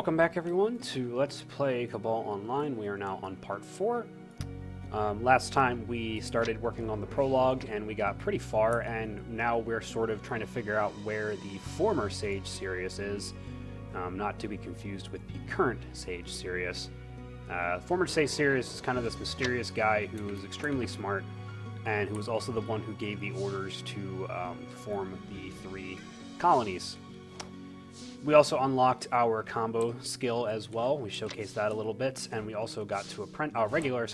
Welcome back everyone to Let's Play Cabal Online. We are now on part 4. Last time we started working on the prologue and we got pretty far, and now we're sort of trying to figure out where the former Sage Sirius is, not to be confused with the current Sage Sirius. Former Sage Sirius is kind of this mysterious guy who is extremely smart and who was also the one who gave the orders to form the 3 colonies. We also unlocked our combo skill as well. We showcased that a little bit, and we also got to a regular,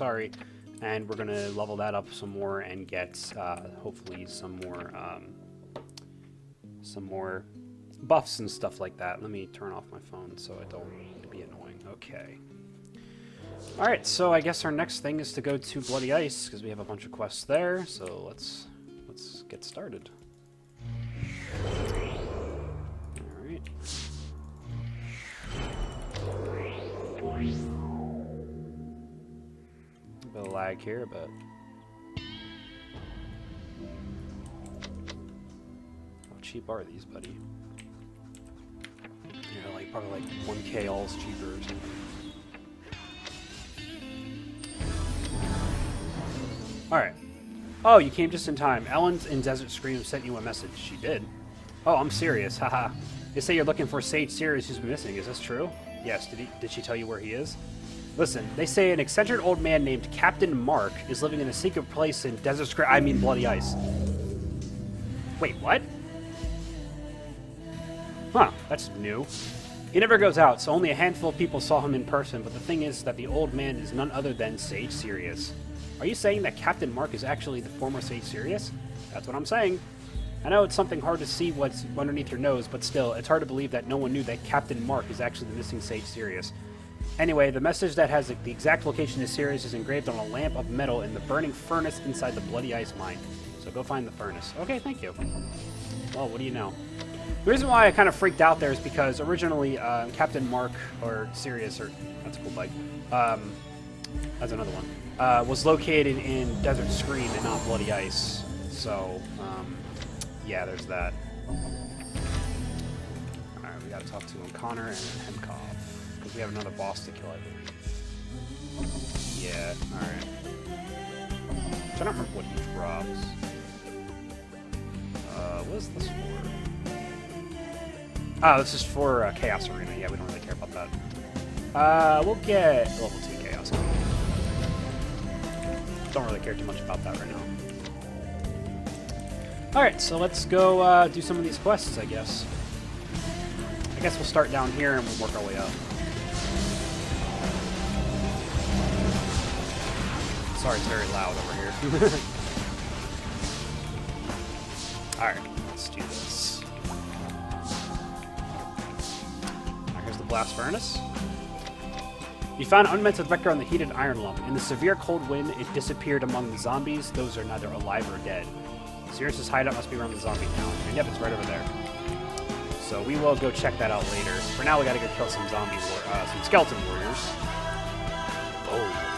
and we're gonna level that up some more and get hopefully some more buffs and stuff like that. Let me turn off my phone so I don't need to be annoying. Okay. All right, so I guess our next thing is to go to Bloody Ice because we have a bunch of quests there. So let's get started. A bit of lag here, but how cheap are these, buddy? Yeah, like probably like 1K all's cheaper or something. Alright. Oh, you came just in time. Ellen's in Desert Scream sent you a message. She did. Oh, I'm serious. Haha. They say you're looking for Sage Sirius who's been missing. Is this true? Yes. Did she tell you where he is? Listen, they say an eccentric old man named Captain Mark is living in a secret place in Desert Scream. I mean Bloody Ice. Wait, what? Huh, that's new. He never goes out, so only a handful of people saw him in person, but the thing is that the old man is none other than Sage Sirius. Are you saying that Captain Mark is actually the former Sage Sirius? That's what I'm saying. I know it's something hard to see what's underneath your nose, but still, it's hard to believe that no one knew that Captain Mark is actually the missing Sage Sirius. Anyway, the message that has the exact location of Sirius is engraved on a lamp of metal in the burning furnace inside the Bloody Ice mine. So go find the furnace. Okay, thank you. Well, what do you know? The reason why I kind of freaked out there is because originally Captain Mark, or Sirius, or that's a cool bike, that's another one, was located in Desert Scream and not Bloody Ice. So, yeah, there's that. Alright, we gotta talk to O'Connor and Hemkov. Because we have another boss to kill, I believe. Yeah, alright. I don't remember what he drops. What is this for? Oh, this is for Chaos Arena. Yeah, we don't really care about that. We'll get level 2 Chaos Arena. Don't really care too much about that right now. Alright, so let's go do some of these quests, I guess. I guess we'll start down here and we'll work our way up. Sorry, it's very loud over here. Alright, let's do this. Alright, here's the blast furnace. You found an unmeasured record on the heated iron lump. In the severe cold wind, it disappeared among the zombies. Those are neither alive or dead. Sirius's hideout must be around the zombie town. And yep, it's right over there. So we will go check that out later. For now, we gotta go kill some some skeleton warriors. Bulls.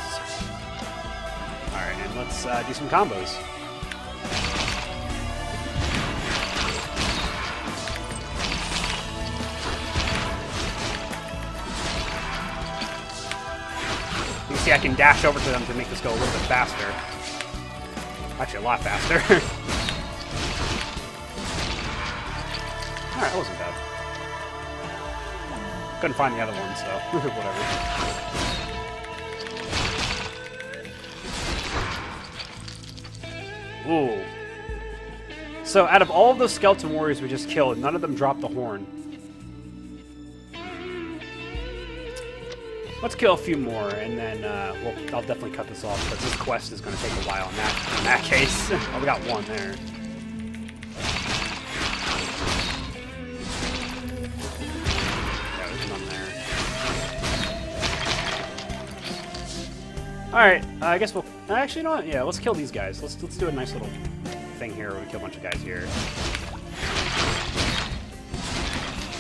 Alright, and let's do some combos. You can see I can dash over to them to make this go a little bit faster. Actually, a lot faster. Alright, that wasn't bad. Couldn't find the other one, so whatever. Ooh. So, out of all of those skeleton warriors we just killed, none of them dropped the horn. Let's kill a few more, and then I'll definitely cut this off, because this quest is going to take a while in that case. Oh, we got one there. Yeah, there's none there. Alright, I guess we'll... Actually, you know what? Yeah, let's kill these guys. Let's do a nice little thing here where we kill a bunch of guys here.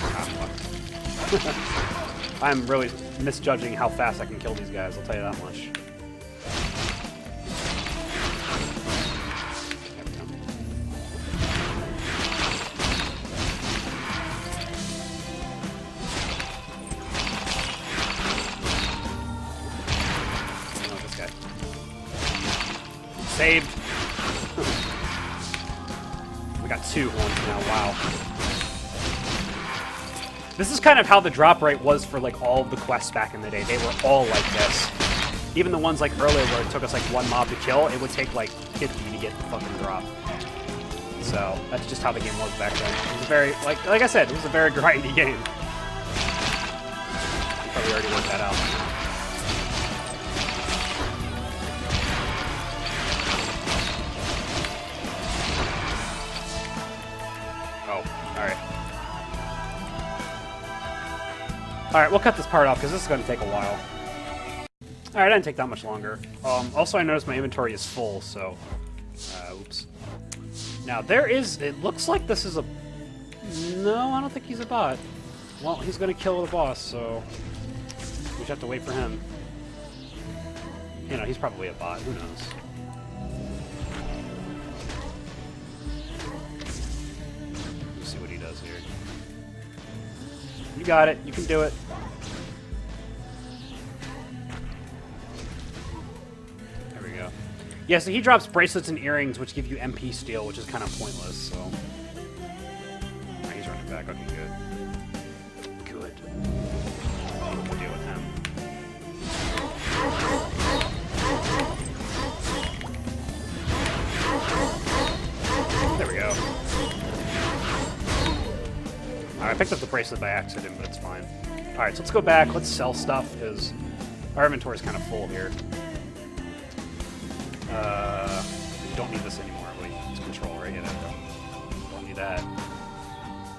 Ah, I'm really misjudging how fast I can kill these guys, I'll tell you that much. Okay. Saved. We got 2 horns now, wow. This is kind of how the drop rate was for, like, all of the quests back in the day. They were all like this. Even the ones, like, earlier where it took us, like, 1 mob to kill, it would take, like, 50 to get the fucking drop. So, that's just how the game was back then. It was a very, like I said, it was a very grindy game. Probably already worked that out. Alright. Alright, we'll cut this part off because this is going to take a while. Alright, it didn't take that much longer. Also, I noticed my inventory is full, so... oops. Now, there is... It looks like this is a... No, I don't think he's a bot. Well, he's going to kill the boss, so... We just have to wait for him. You know, he's probably a bot. Who knows? Let's see what he does here. You got it. You can do it. There we go. Yeah, so he drops bracelets and earrings, which give you MP steel, which is kind of pointless, so... Oh, he's running back. Okay, good. Good. We'll deal with him. There we go. I picked up the bracelet by accident, but it's fine. Alright, so let's go back. Let's sell stuff, because our inventory is kind of full here. We don't need this anymore. Wait, it's control, right? Yeah, don't need that.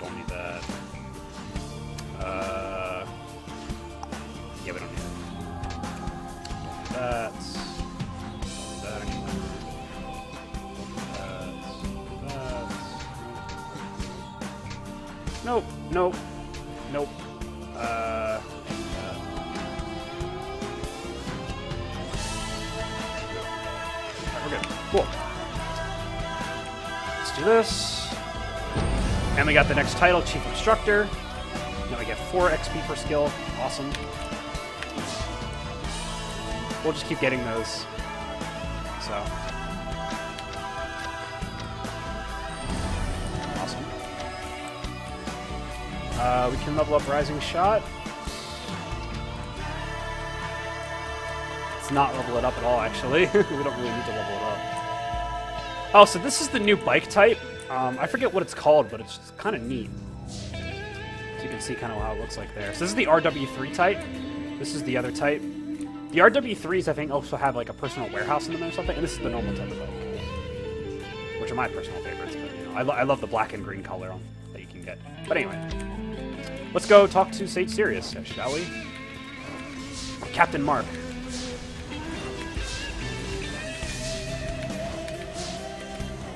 Don't need that. Yeah, we don't need that. Don't need that anymore. Nope, nope, nope. We're good. Cool. Let's do this. And we got the next title, Chief Instructor. Now we get 4 XP per skill. Awesome. We'll just keep getting those. So. Awesome. We can level up Rising Shot. Let's not level it up at all, actually. We don't really need to level it up. Oh, so this is the new bike type. I forget what it's called, but it's kind of neat. So you can see kind of how it looks like there. So this is the RW3 type. This is the other type. The RW3s, I think, also have like a personal warehouse in them or something. And this is the normal type of bike, which are my personal favorites. But you know, I love the black and green color that you can get. But anyway, let's go talk to Sage Sirius, shall we? Captain Mark.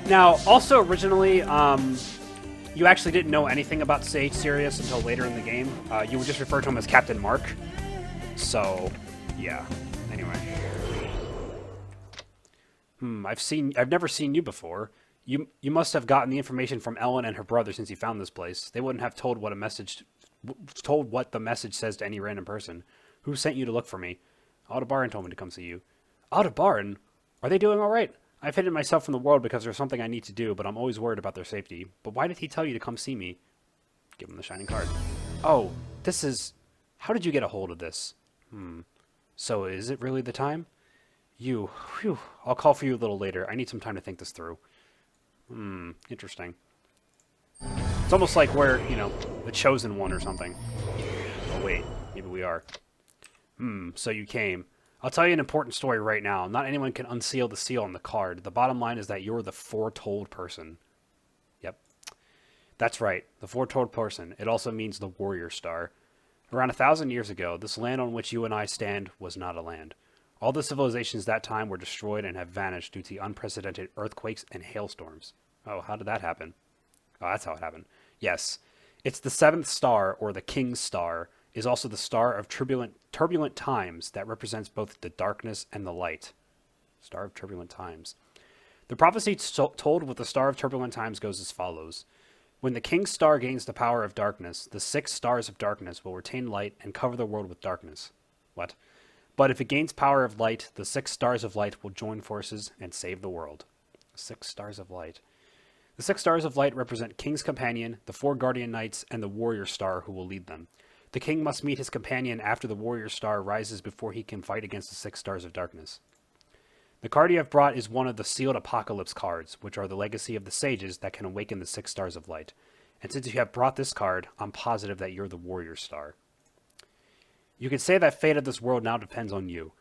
Now, also originally, you actually didn't know anything about Sage Sirius until later in the game. You would just refer to him as Captain Mark. So, yeah. Anyway. I've never seen you before. You must have gotten the information from Ellen and her brother since you found this place. They wouldn't have told what the message says to any random person. Who sent you to look for me? Aldebaran told me to come see you. Aldebaran? Are they doing all right? I've hidden myself from the world because there's something I need to do, but I'm always worried about their safety. But why did he tell you to come see me? Give him the shining card. Oh, this is... How did you get a hold of this? So is it really the time? Phew. I'll call for you a little later. I need some time to think this through. Interesting. It's almost like we're, you know, the chosen one or something. Oh, wait. Maybe we are. So you came. I'll tell you an important story right now. Not anyone can unseal the seal on the card. The bottom line is that you're the foretold person. Yep. That's right. The foretold person. It also means the warrior star. Around 1,000 years ago, this land on which you and I stand was not a land. All the civilizations that time were destroyed and have vanished due to unprecedented earthquakes and hailstorms. Oh, how did that happen? Oh, that's how it happened. Yes. It's the 7th star, or the King's Star, is also the star of turbulent times that represents both the darkness and the light. Star of turbulent times. The prophecy told with the star of turbulent times goes as follows. When the King's Star gains the power of darkness, the 6 stars of darkness will retain light and cover the world with darkness. What? But if it gains power of light, the 6 stars of light will join forces and save the world. 6 stars of light. The 6 stars of light represent King's Companion, the 4 Guardian Knights, and the Warrior Star who will lead them. The King must meet his companion after the Warrior Star rises before he can fight against the 6 stars of darkness. The card you have brought is one of the Sealed Apocalypse cards, which are the legacy of the sages that can awaken the 6 stars of light. And since you have brought this card, I'm positive that you're the Warrior Star. You could say that fate of this world now depends on you.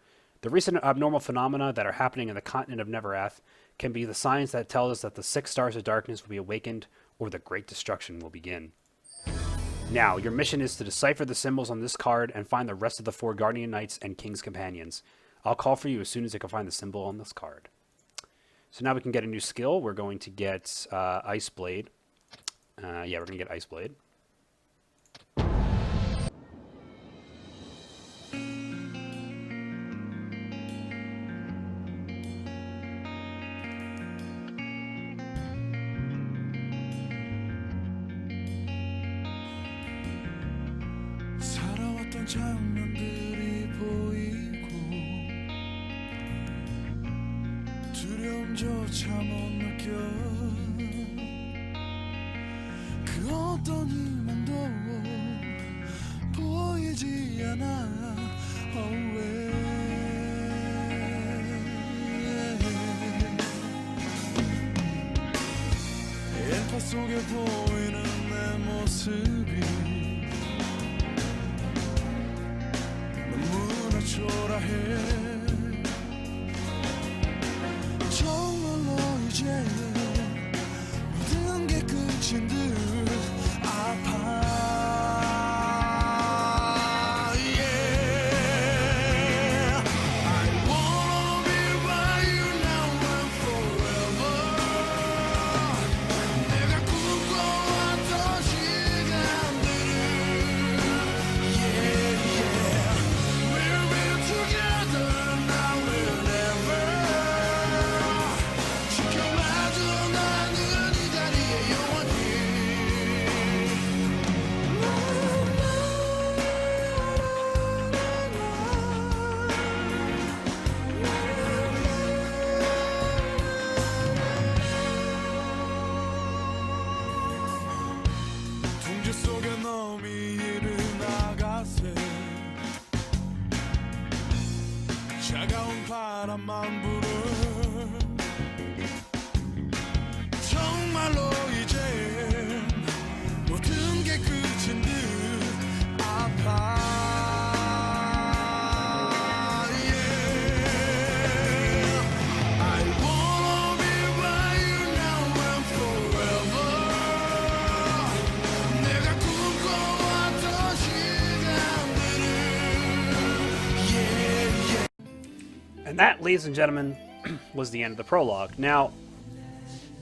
The recent abnormal phenomena that are happening in the continent of Neverath can be the signs that tell us that the 6 stars of darkness will be awakened or the great destruction will begin. Now, your mission is to decipher the symbols on this card and find the rest of the 4 Guardian Knights and King's Companions. I'll call for you as soon as I can find the symbol on this card. So now we can get a new skill. We're going to get Ice Blade. We're going to get Ice Blade. 살아왔던 장면들이 보이고 두려움조차 못 느껴 그 어떤 희망도 보이지 않아 왜 일파 속에 보이는 내 모습이 너무나 초라해 정말로 이제 모든 게 끝인 듯 아파 둥지 속에 놈이 일어나가세 차가운 바람만 불어 정말로 이젠 모든 게 끝인 듯 아파 And that, ladies and gentlemen, was the end of the prologue. Now,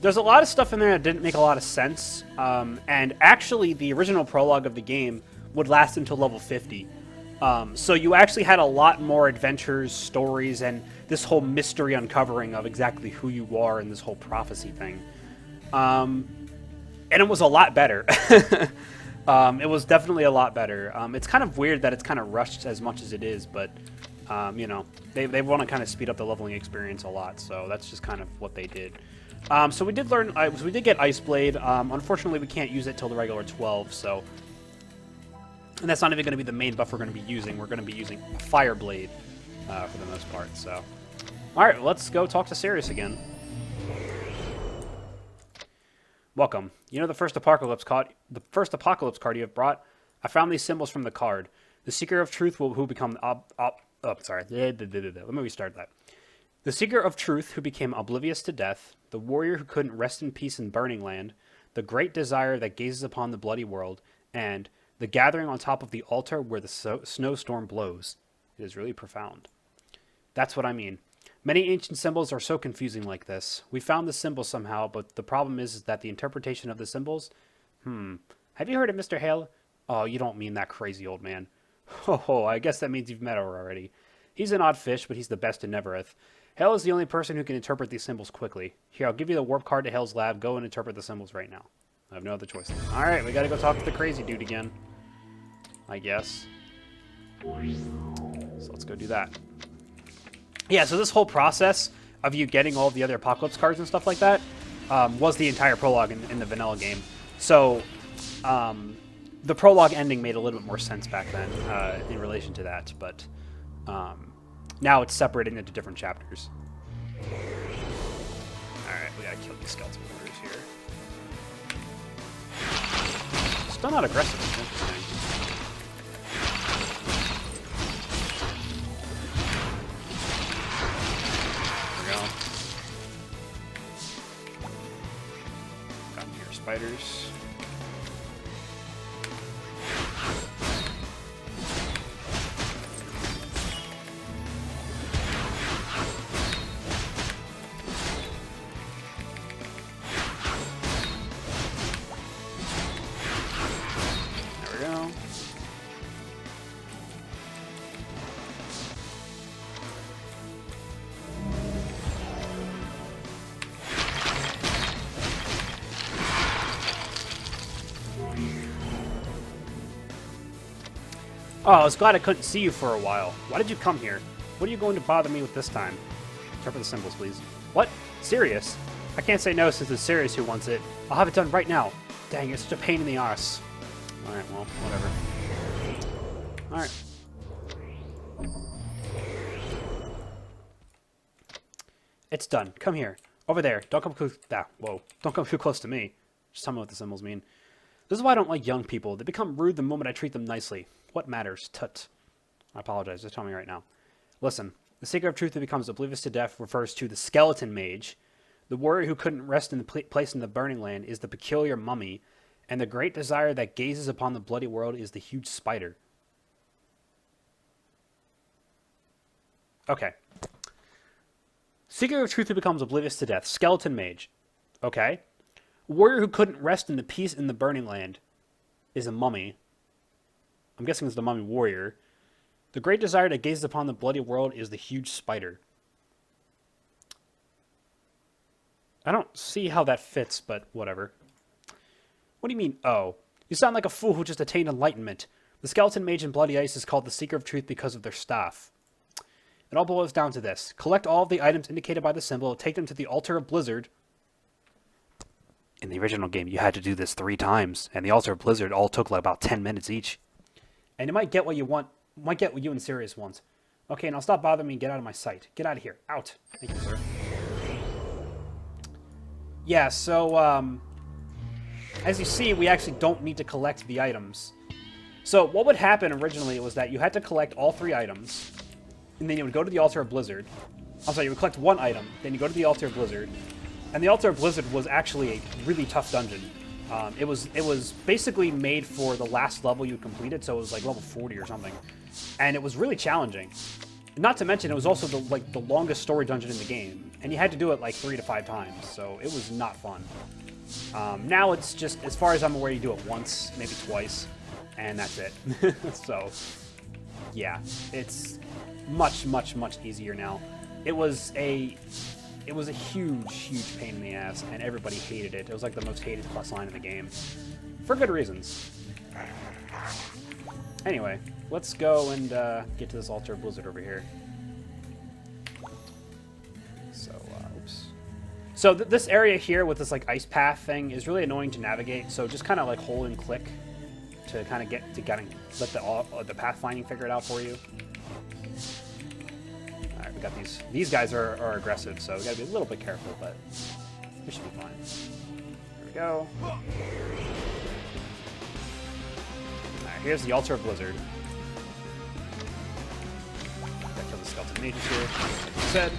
there's a lot of stuff in there that didn't make a lot of sense, and actually the original prologue of the game would last until level 50. So you actually had a lot more adventures, stories, and this whole mystery uncovering of exactly who you are and this whole prophecy thing. And it was a lot better. It was definitely a lot better. It's kind of weird that it's kind of rushed as much as it is, but you know, they want to kind of speed up the leveling experience a lot, so that's just kind of what they did. So we did learn, we did get Ice Blade. Unfortunately, we can't use it till the regular 12, so... And that's not even going to be the main buff we're going to be using. We're going to be using Fire Blade for the most part, so... Alright, let's go talk to Sirius again. Welcome. You know the first apocalypse card you have brought? I found these symbols from the card. The Seeker of Truth who become... Let me restart that. The Seeker of Truth who became oblivious to death, the warrior who couldn't rest in peace in Burning Land, the great desire that gazes upon the bloody world, and the gathering on top of the altar where the snowstorm blows. It is really profound. That's what I mean. Many ancient symbols are so confusing like this. We found the symbol somehow, but the problem is that the interpretation of the symbols... Have you heard of Mr. Hale? Oh, you don't mean that crazy old man. Oh, I guess that means you've met her already. He's an odd fish, but he's the best in Nevereth. Hale is the only person who can interpret these symbols quickly. Here, I'll give you the warp card to Hale's lab. Go and interpret the symbols right now. I have no other choice. Alright, we gotta go talk to the crazy dude again. I guess. So let's go do that. Yeah, so this whole process of you getting all the other Apocalypse cards and stuff like that was the entire prologue in the vanilla game. So the prologue ending made a little bit more sense back then in relation to that, but now it's separated into different chapters. Alright, we gotta kill these skeleton warriors here. Still not aggressive, it's interesting. Spiders. There we go. Oh, I was glad I couldn't see you for a while. Why did you come here? What are you going to bother me with this time? Interpret the symbols, please. What? Sirius? I can't say no since it's Sirius who wants it. I'll have it done right now. Dang, it's such a pain in the arse. Alright, well, whatever. Alright. It's done. Come here. Over there. Don't come close. Whoa. Don't come too close to me. Just tell me what the symbols mean. This is why I don't like young people. They become rude the moment I treat them nicely. What matters? Tut. I apologize. Just tell me right now. Listen. The secret of truth that becomes oblivious to death refers to the skeleton mage. The warrior who couldn't rest in the place in the burning land is the peculiar mummy. And the great desire that gazes upon the bloody world is the huge spider. Okay. Secret of truth that becomes oblivious to death. Skeleton mage. Okay. Warrior who couldn't rest in the peace in the burning land is a mummy. I'm guessing it's the mummy warrior. The great desire that gazes upon the bloody world is the huge spider. I don't see how that fits, but whatever. What do you mean, oh? You sound like a fool who just attained enlightenment. The skeleton mage in Bloody Ice is called the Seeker of Truth because of their staff. It all boils down to this. Collect all of the items indicated by the symbol, take them to the altar of Blizzard. In the original game, you had to do this 3 times, and the altar of Blizzard all took like about 10 minutes each. And you might get what you want, might get what you and Sirius want. Okay, now stop bothering me and get out of my sight. Get out of here. Out. Thank you, sir. Yeah, so, as you see, we actually don't need to collect the items. So, what would happen originally was that you had to collect all 3 items, and then you would go to the altar of Blizzard. I'm sorry, you would collect 1 item, then you go to the altar of Blizzard, and the altar of Blizzard was actually a really tough dungeon. It was basically made for the last level you completed, so it was like level 40 or something, and it was really challenging. Not to mention, it was also the longest story dungeon in the game, and you had to do it like 3 to 5 times, so it was not fun. Now it's just, as far as I'm aware, you do it once, maybe twice, and that's it. So, yeah, it's much, much, much easier now. It was a huge, huge pain in the ass, and everybody hated it. It was like the most hated quest line in the game, for good reasons. Anyway, let's go and get to this altar of Blizzard over here. So, oops. So this area here with this like ice path thing is really annoying to navigate. So just kind of like hold and click to kind of let the pathfinding figure it out for you. All right, we got these. These guys are aggressive, so we got to be a little bit careful, but we should be fine. There we go. Here's the altar of Blizzard. Gotta kill the skeleton mages here, like I said.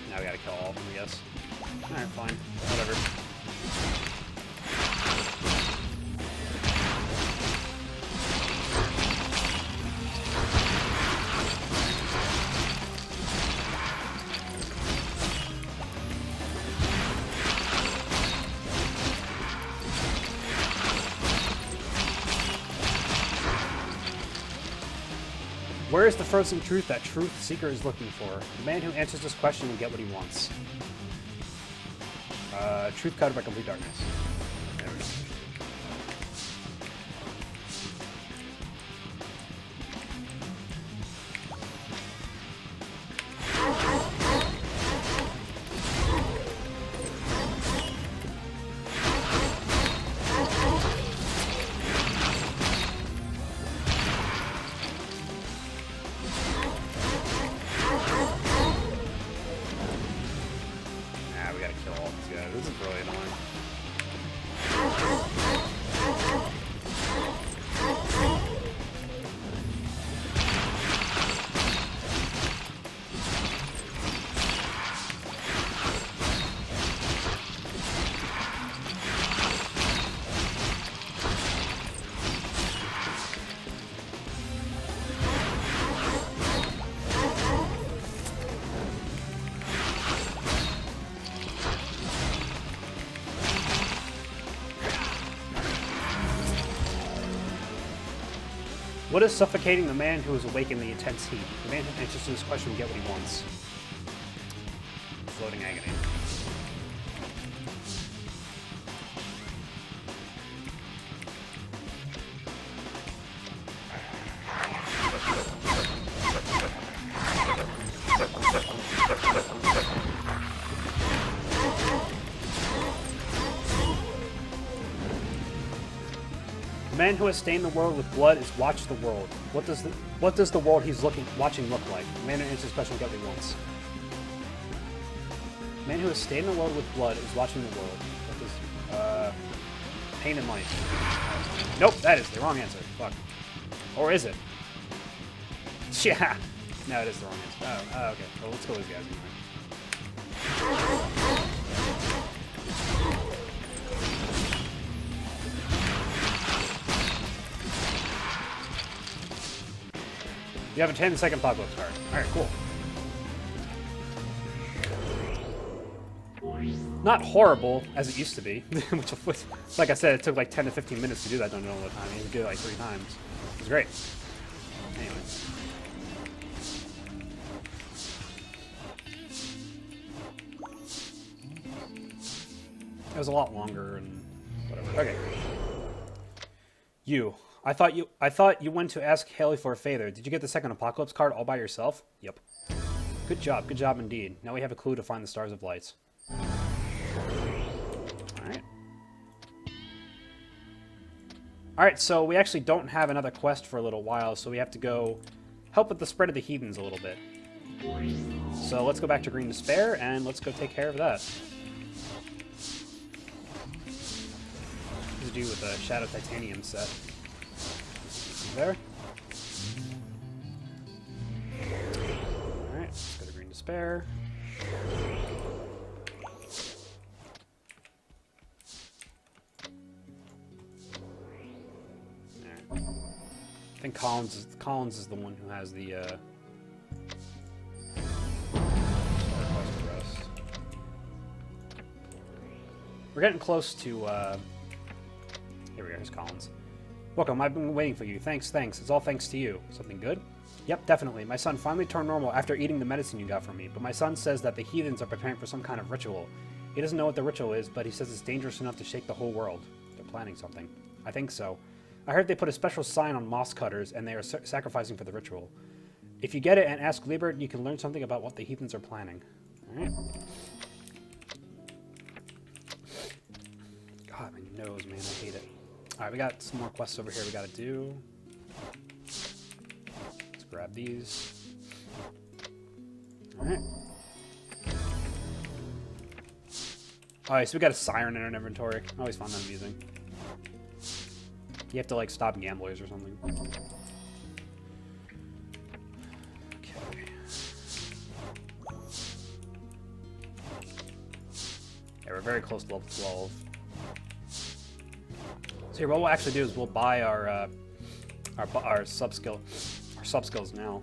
Now we gotta kill all of them, I guess. Alright, fine. Whatever. Where is the frozen truth that Truth Seeker is looking for? The man who answers this question will get what he wants. Truth covered by complete darkness. There we go. We gotta kill all these guys. This is really annoying. What is suffocating the man who is awake in the intense heat? The man who answers to this question will get what he wants. Floating agony. The man who has stained the world with blood is watch the world. What does the world he's watching look like? The man who answers this question will get what he wants. The man who has stained the world with blood is watching the world. What does pain and light? Nope, that is the wrong answer. Fuck. Or is it? Yeah. No, it is the wrong answer. Oh, okay. Well, let's go with these guys anyway. You have a 10-second apocalypse card. Alright, cool. Not horrible, as it used to be. Which, like I said, it took like 10 to 15 minutes to do that dungeon all the time. You could do it like 3 times. It was great. Anyway. It was a lot longer and whatever. Okay. You. I thought you went to ask Haley for a favor. Did you get the second apocalypse card all by yourself? Yep. Good job indeed. Now we have a clue to find the stars of lights. Alright. Alright, so we actually don't have another quest for a little while, so we have to go help with the spread of the heathens a little bit. So let's go back to Green Despair and let's go take care of that. What to do with the Shadow Titanium set. There. Alright, let's go to Green Despair. Alright. I think Collins is the one who has the we're getting close to here we go, here's Collins. Welcome, I've been waiting for you. Thanks. It's all thanks to you. Something good? Yep, definitely. My son finally turned normal after eating the medicine you got from me, but my son says that the heathens are preparing for some kind of ritual. He doesn't know what the ritual is, but he says it's dangerous enough to shake the whole world. They're planning something. I think so. I heard they put a special sign on moss cutters, and they are sacrificing for the ritual. If you get it and ask Liebert, you can learn something about what the heathens are planning. Alright. God, my nose, man, I hate it. Alright, we got some more quests over here we gotta do. Let's grab these. Alright. Alright, so we got a siren in our inventory. I always find that amusing. You have to, like, stop gamblers or something. Okay. Yeah, we're very close to level 12. So here, what we'll actually do is we'll buy our sub skills now.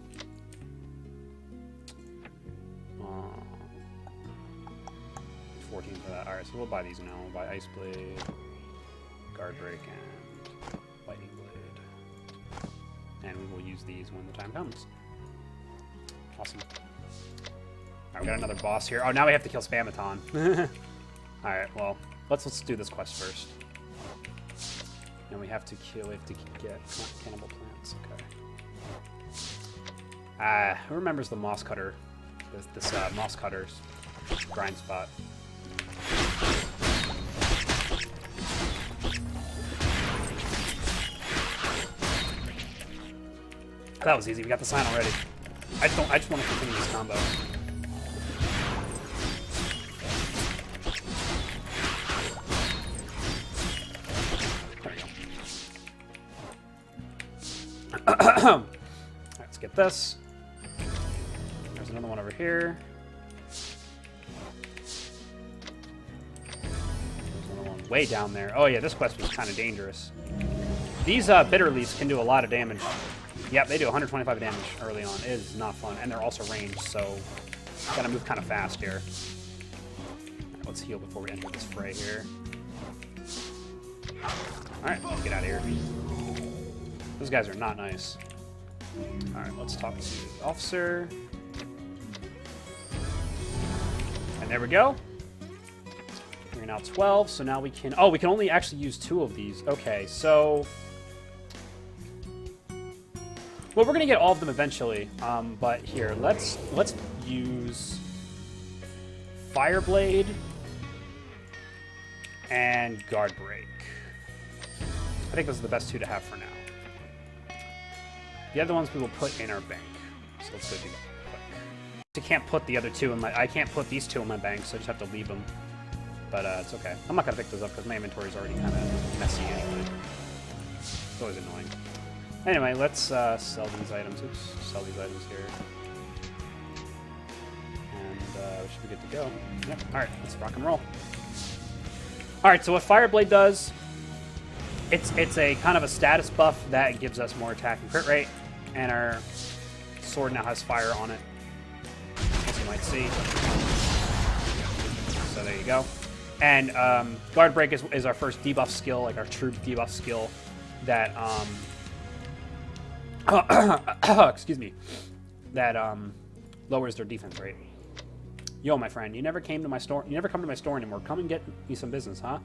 14 for that. Alright, so we'll buy these now. We'll buy Ice Blade, Guard Break, and Lightning Blade. And we will use use these when the time comes. Awesome. Alright, we got another boss here. Oh, now we have to kill Spamaton. Alright, well, let's do this quest first. And we have to get cannibal plants. Okay. Who remembers the moss cutter? This moss cutter's grind spot. That was easy. We got the sign already. I just want to continue this combo. Alright, let's get this. There's another one over here. There's another one way down there. Oh yeah, this quest was kind of dangerous. These bitter leaves can do a lot of damage. Yep, they do 125 damage early on. It is not fun, and they're also ranged, so gotta move kind of fast here. Alright, let's heal before we enter this fray here. Alright, let's get out of here. Those guys are not nice. Alright, let's talk to the officer. And there we go. We're now 12, so now we can... Oh, we can only actually use 2 of these. Okay, so... Well, we're going to get all of them eventually. But here, let's use... Fireblade and Guard Break. I think those are the best 2 to have for now. The other ones we will put in our bank. So let's go do that quick. I can't put the other 2 in my... I can't put these 2 in my bank, so I just have to leave them. But it's okay. I'm not going to pick those up because my inventory is already kind of messy anyway. It's always annoying. Anyway, let's sell these items. Oops, sell these items here. And we should be good to go. Yep, alright, let's rock and roll. Alright, so what Fireblade does, it's a kind of a status buff that gives us more attack and crit rate, and our sword now has fire on it, as you might see. So there you go. And Guard Break is our first debuff skill, like our true debuff skill that excuse me, that lowers their defense rate. Yo, my friend, you never came to my store. You never come to my store anymore. Come and get me some business, huh?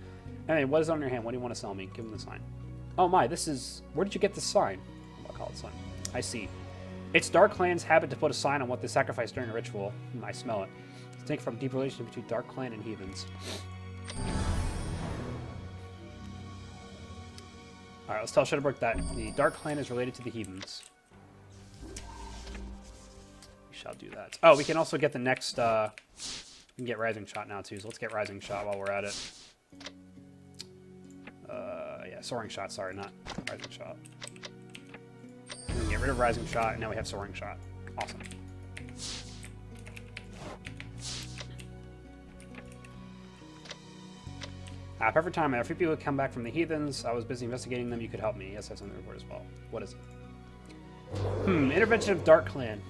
Anyway, what is on your hand? What do you want to sell me? Give him the sign. Oh my, this is... Where did you get this sign? I'll call it sign. I see. It's Dark Clan's habit to put a sign on what they sacrifice during a ritual. I smell it. It's taken from deep relation between Dark Clan and Heathens. Alright, let's tell Shutterbrook that the Dark Clan is related to the Heathens. We shall do that. Oh, we can also get the next... we can get Rising Shot now, too, so let's get Rising Shot while we're at it. Yeah, Soaring Shot, sorry, not Rising Shot. We can get rid of Rising Shot, and now we have Soaring Shot. Awesome. Perfect time. A few people come back from the Heathens. I was busy investigating them. You could help me. Yes, I have something to report as well. What is it? Intervention of Dark Clan.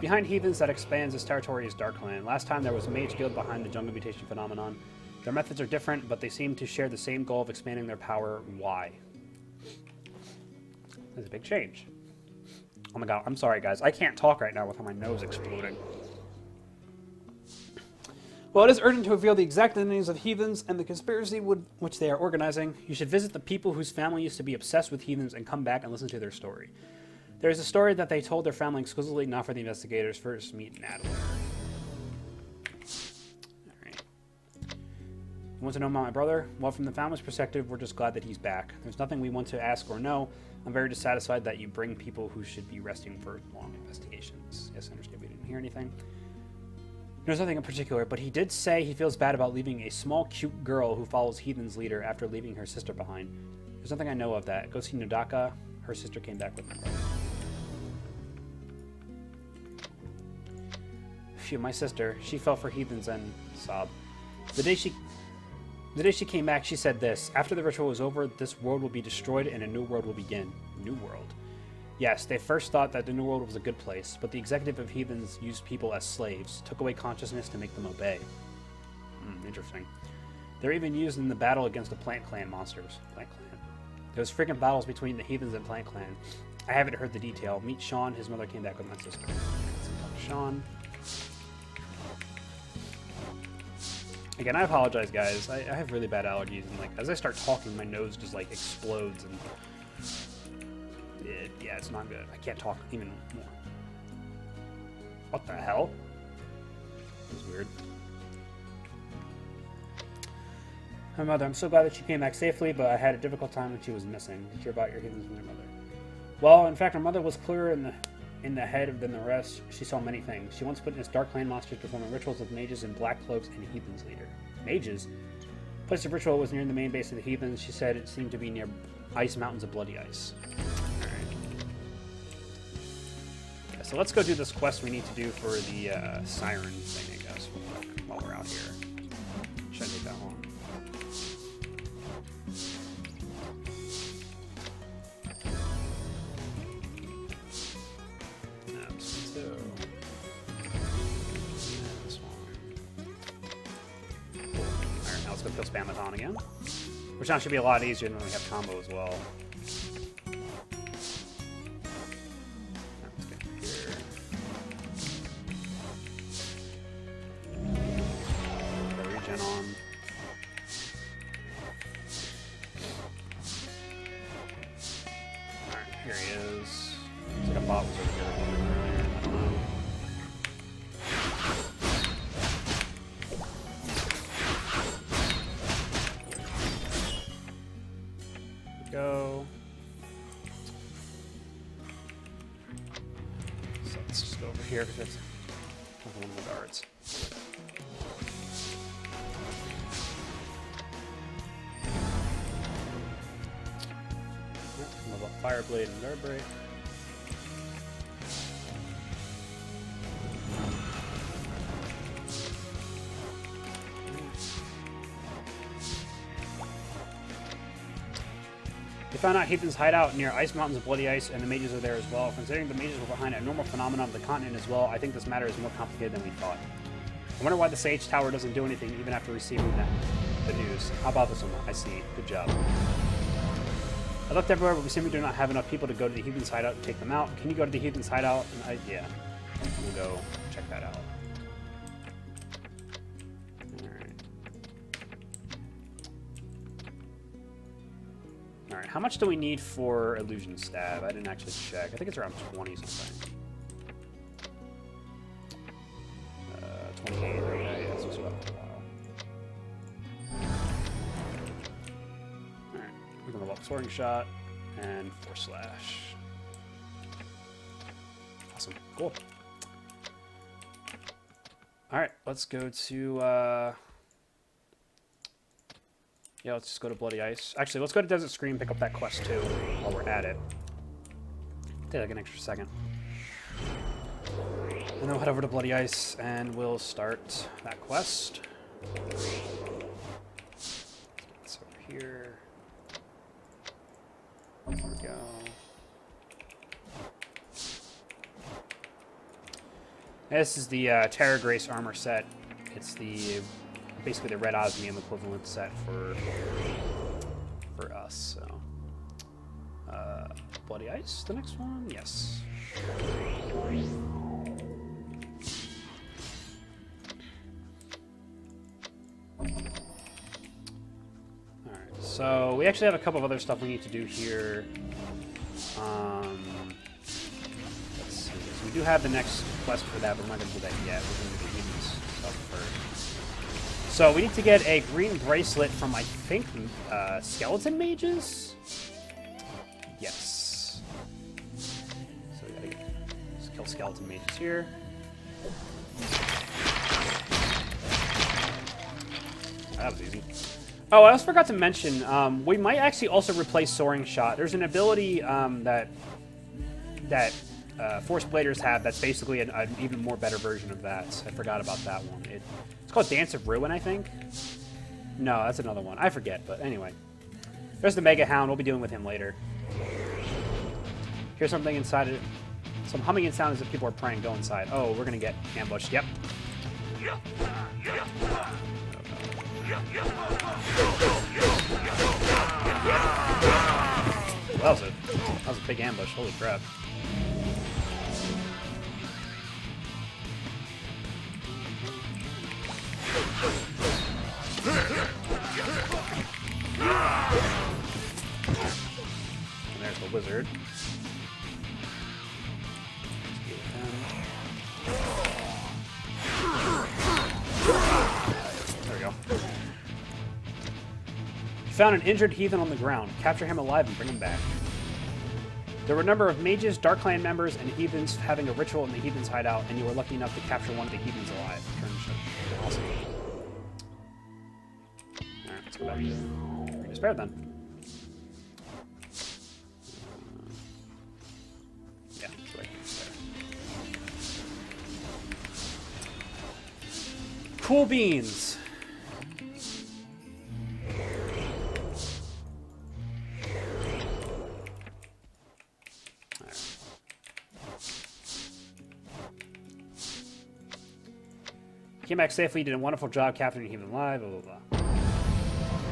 Behind Heathens that expands its territory is Dark Clan. Last time there was a mage guild behind the jungle mutation phenomenon. Their methods are different, but they seem to share the same goal of expanding their power. Why? That's a big change. Oh my god, I'm sorry guys. I can't talk right now with my nose exploding. Well, it is urgent to reveal the exact identities of Heathens and the conspiracy which they are organizing. You should visit the people whose family used to be obsessed with Heathens and come back and listen to their story. There is a story that they told their family exclusively, not for the investigators. First, meet Nadler. Alright. You want to know about my brother? Well, from the family's perspective, we're just glad that he's back. There's nothing we want to ask or know. I'm very dissatisfied that you bring people who should be resting for long investigations. Yes, I understand we didn't hear anything. There's nothing in particular, but he did say he feels bad about leaving a small, cute girl who follows Heathen's leader after leaving her sister behind. There's nothing I know of that. Go see Nodaka. Her sister came back with my brother. Phew, my sister. She fell for Heathens and sobbed. The day she came back, she said this. After the ritual was over, this world will be destroyed and a new world will begin. New world. Yes, they first thought that the New World was a good place, but the executive of Heathens used people as slaves, took away consciousness to make them obey. Interesting. They're even used in the battle against the Plant Clan monsters. Plant Clan. There was frequent battles between the Heathens and Plant Clan. I haven't heard the detail. Meet Sean. His mother came back with my sister. Sean. Again, I apologize, guys. I have really bad allergies, and like as I start talking, my nose just like explodes, and yeah, it's not good. I can't talk even more. What the hell? That was weird. My mother, I'm so glad that she came back safely, but I had a difficult time when she was missing. Did you hear about your heathens from your mother? Well, in fact, her mother was clearer in the head than the rest. She saw many things. She once witnessed dark clan monsters performing rituals with mages in black cloaks and heathens leader. Mages? The place of ritual was near the main base of the heathens. She said it seemed to be near ice mountains of bloody ice. Alright. Yeah, so let's go do this quest we need to do for the siren thing, I guess, while we're out here. Shouldn't take that long. Kill Spamathon again, which now should be a lot easier than when we have combo as well. Let's get here. Put regen on. Alright, here he is. Looks like a bot was over here. I don't know. Go. So let's just go over here because it's one of the guards. Level up Fireblade and Guard Break. They found out Heathen's hideout near ice mountains of bloody ice, and the mages are there as well. Considering the mages were behind a normal phenomenon of the continent as well, I think this matter is more complicated than we thought. I wonder why the Sage Tower doesn't do anything even after receiving the news. How about this one? I see. Good job. I looked everywhere, but we simply do not have enough people to go to the Heathen's hideout and take them out. Can you go to the Heathen's hideout? And yeah. We'll go check that out. Alright, how much do we need for Illusion Stab? I didn't actually check. I think it's around 20 something. 28. Okay, that's just about a while. Alright, we can level up Soaring Shot and Force Slash. Awesome. Cool. Alright, let's go to yeah, let's just go to Bloody Ice. Actually, let's go to Desert Scream, pick up that quest too, while we're at it. Take like an extra second. And then we'll head over to Bloody Ice, and we'll start that quest. It's over here. There we go. This is the Terra Grace armor set. It's the basically the Red Osmium equivalent set for us. So, Bloody Ice, the next one, yes. All right, so we actually have a couple of other stuff we need to do here. Let's see. So we do have the next quest for that, but we're not going to do that yet. We're going to do the Heathens stuff first. So we need to get a green bracelet from, I think, skeleton mages? Yes. So we gotta just kill skeleton mages here. That was easy. Oh, I also forgot to mention, we might actually also replace Soaring Shot. There's an ability that Force Bladers have that's basically an even more better version of that. I forgot about that one. It's called Dance of Ruin, I think. No, that's another one. I forget, but anyway. There's the Mega Hound. We'll be dealing with him later. Here's something inside it. Some humming and sound as if people are praying. Go inside. Oh, we're going to get ambushed. Yep. that was a big ambush. Holy crap. And there's the wizard. There we go. You found an injured heathen on the ground. Capture him alive and bring him back. There were a number of mages, Dark Clan members, and heathens having a ritual in the heathens' hideout, and you were lucky enough to capture one of the heathens alive. Awesome. Alright, let's go back to Despair then. Yeah, let's go back to Despair. Cool beans. Came back safely, did a wonderful job capturing Heathen alive, blah, blah, blah.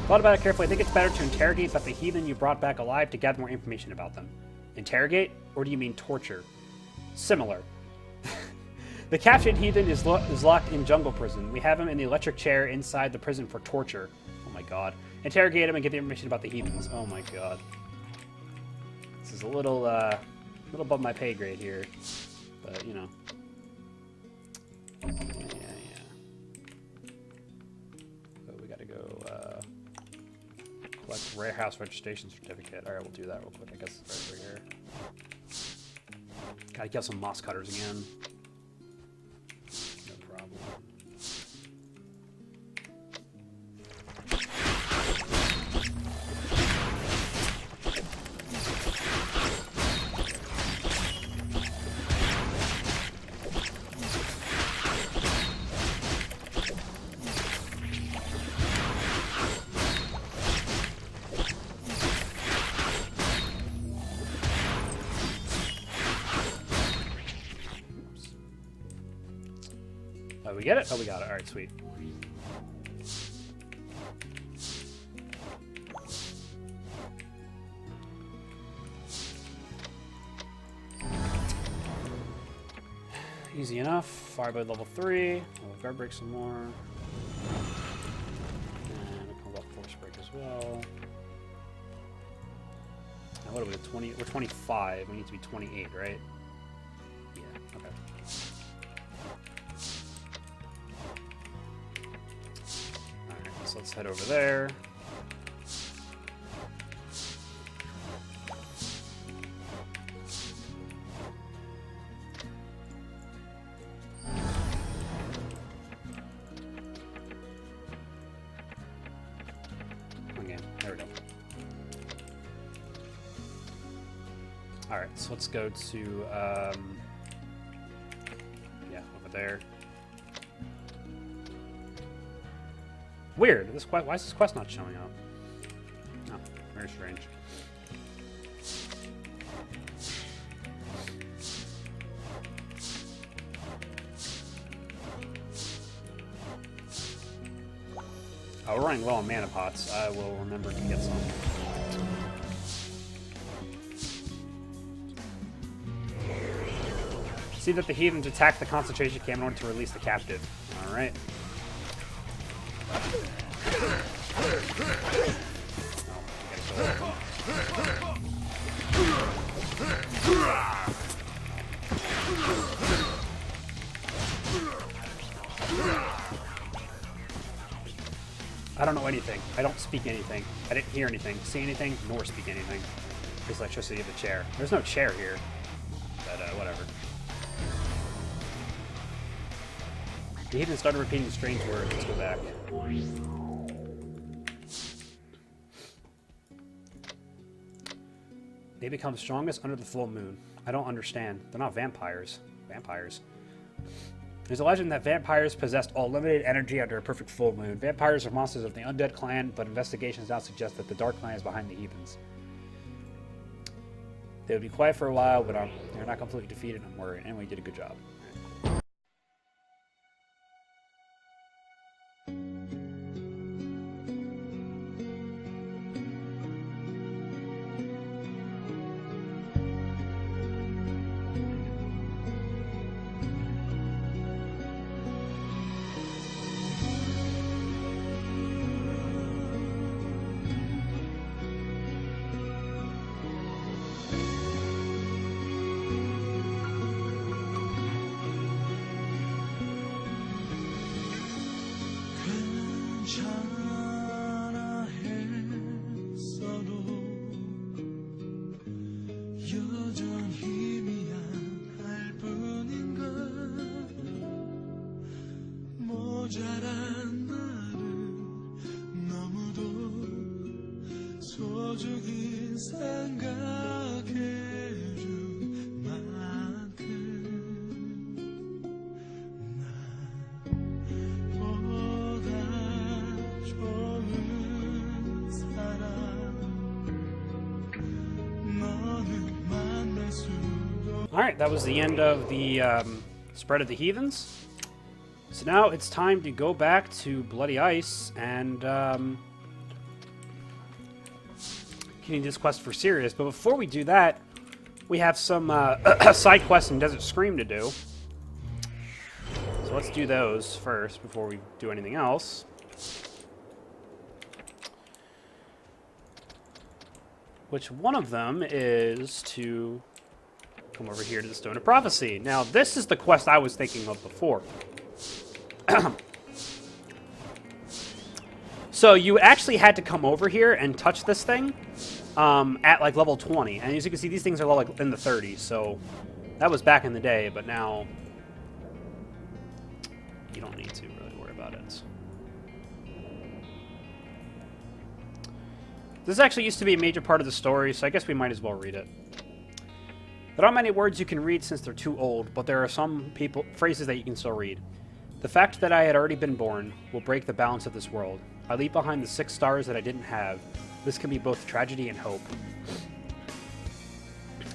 Thought about it carefully. I think it's better to interrogate the Heathen you brought back alive to gather more information about them. Interrogate? Or do you mean torture? Similar. The captured Heathen is locked in jungle prison. We have him in the electric chair inside the prison for torture. Oh my god. Interrogate him and get the information about the Heathens. Oh my god. This is a little above my pay grade here. But, you know. Collect warehouse registration certificate. Alright, we'll do that real quick. I guess it's right over here. Gotta kill some moss cutters again. No problem. Oh, we get it? Oh, we got it. Alright, sweet. Easy enough. Fireball level 3. We'll guard break some more. And a combat force break as well. Now what are we at 20? We're 25. We need to be 28, right? Yeah, okay. Alright, so let's head over there. Alright, so let's go to, yeah, over there. Weird, why is this quest not showing up? Oh, very strange. Oh, we're running low on mana pots. I will remember to get some. See that the heathens attack the concentration camp in order to release the captive. Alright. I don't know anything. I don't speak anything. I didn't hear anything, see anything, nor speak anything. There's electricity of the chair. There's no chair here. But, whatever. The heathen started repeating strange words. Let's go back. They become strongest under the full moon. I don't understand. They're not vampires. Vampires. There's a legend that vampires possessed all limited energy under a perfect full moon. Vampires are monsters of the undead clan, but investigations now suggest that the dark clan is behind the heathens. They would be quiet for a while, but they're not completely defeated. I'm worried. Anyway, you did a good job. Alright, that was the end of the spread of the Heathens. So now it's time to go back to Bloody Ice and continue this quest for Sirius. But before we do that, we have some side quests in Desert Scream to do. So let's do those first before we do anything else. Which one of them is to come over here to the Stone of Prophecy. Now, this is the quest I was thinking of before. So you actually had to come over here and touch this thing at like level 20. And as you can see, these things are like in the 30s. So that was back in the day, but now you don't need to really worry about it. This actually used to be a major part of the story, so I guess we might as well read it. There aren't many words you can read since they're too old, but there are some phrases that you can still read. The fact that I had already been born will break the balance of this world. I leave behind the 6 stars that I didn't have. This can be both tragedy and hope.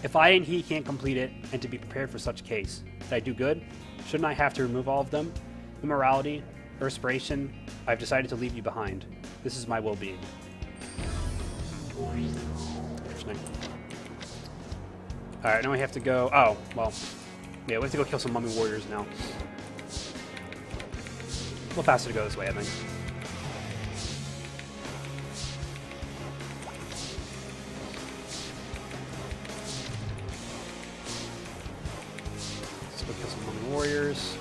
If I and he can't complete it, and to be prepared for such case, did I do good? Shouldn't I have to remove all of them? Immorality, perspiration, I've decided to leave you behind. This is my well-being. Interesting. Alright, now we have to go... Oh, well. Yeah, we have to go kill some mummy warriors now. A little faster to go this way, I think. Let's go kill some mummy warriors.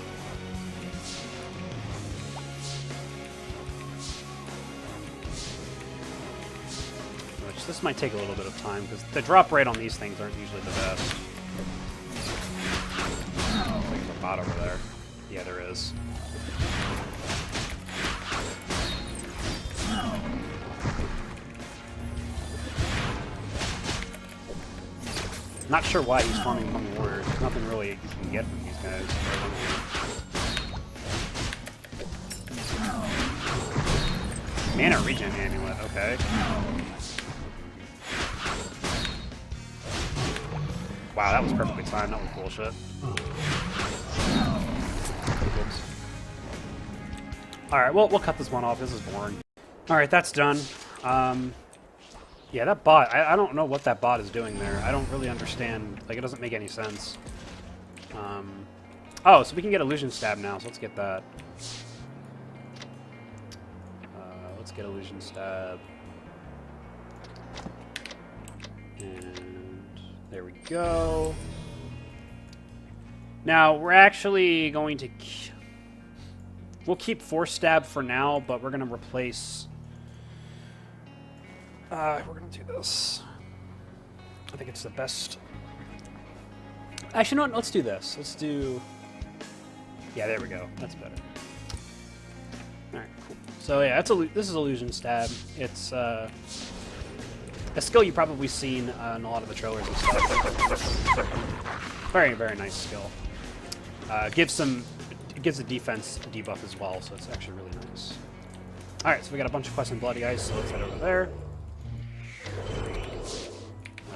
This might take a little bit of time, because the drop rate on these things aren't usually the best. There's a bot over there. Yeah, there is. Not sure why he's farming Mummy Warriors. There's nothing really you can get from these guys. Mana regen amulet, okay. Wow, that was perfectly timed. That was bullshit. Alright, we'll cut this one off. This is boring. Alright, that's done. Yeah, that bot, I don't know what that bot is doing there. I don't really understand. Like, it doesn't make any sense. Oh, so we can get Illusion Stab now, so let's get that. Let's get Illusion Stab. And there we go. Now, we're actually going to... We'll keep Force Stab for now, but we're going to replace... we're going to do this. I think it's the best... Actually, no, let's do this. Let's do... Yeah, there we go. That's better. Alright, cool. So yeah, this is Illusion Stab. It's a skill you've probably seen in a lot of the trailers and stuff. Very, very nice skill. It gives a defense debuff as well, so it's actually really nice. Alright, so we got a bunch of quests in Bloody Ice, so let's head over there.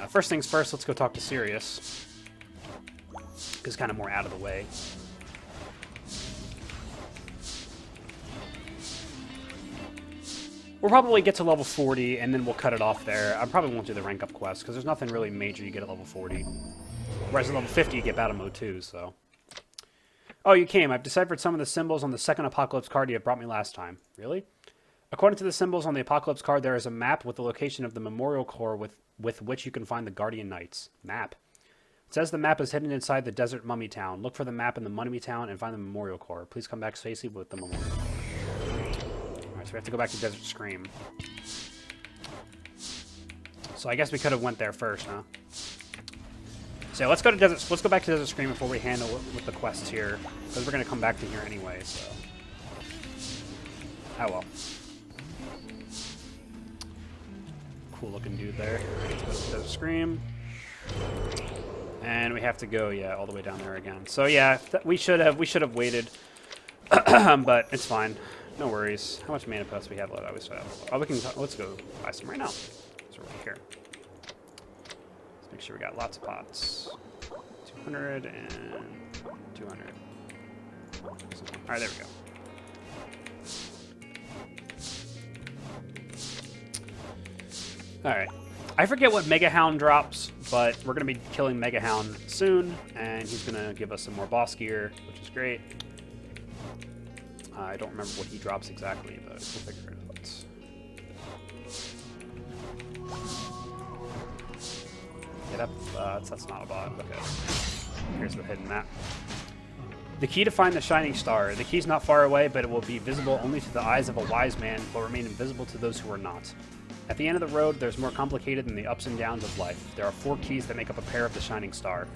First things first, let's go talk to Sirius. Because kind of more out of the way. We'll probably get to level 40, and then we'll cut it off there. I probably won't do the rank up quest, because there's nothing really major you get at level 40. Whereas at level 50, you get battle mode 2, so... Oh, you came. I've deciphered some of the symbols on the second Apocalypse card you had brought me last time. Really? According to the symbols on the Apocalypse card, there is a map with the location of the memorial core with which you can find the Guardian Knights. Map. It says the map is hidden inside the desert mummy town. Look for the map in the mummy town and find the memorial core. Please come back safely with the memorial core. Alright, so we have to go back to Desert Scream. So I guess we could have went there first, huh? So let's go back to Desert Scream before we handle it with the quests here, because we're going to come back to here anyway, so... Oh well. Cool looking dude there. Let's go to Desert Scream. And we have to go, yeah, all the way down there again. So yeah, we should have waited. But it's fine. No worries. How much mana posts we have left? I always have. Oh, let's go buy some right now. So we're right here. Let's make sure we got lots of pots. 200 and 200. Alright, there we go. Alright. I forget what Mega Hound drops, but we're going to be killing Mega Hound soon, and he's going to give us some more boss gear, which is great. I don't remember what he drops exactly, but we'll figure it out. Yeah, that's not a bot. Okay. Here's the hidden map. The key to find the shining star. The key's not far away, but it will be visible only to the eyes of a wise man, but remain invisible to those who are not. At the end of the road, there's more complicated than the ups and downs of life. There are 4 keys that make up a pair of the shining star.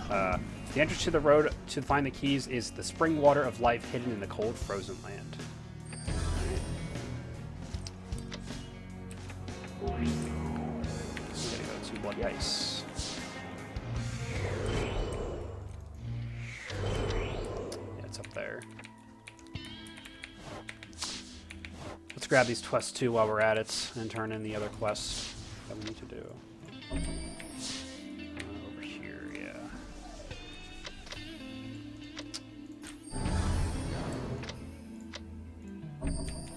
The entrance to the road to find the keys is the spring water of life hidden in the cold, frozen land. So we gotta go to Bloody Ice. Yeah, it's up there. Let's grab these quests too while we're at it and turn in the other quests that we need to do. Over here, yeah.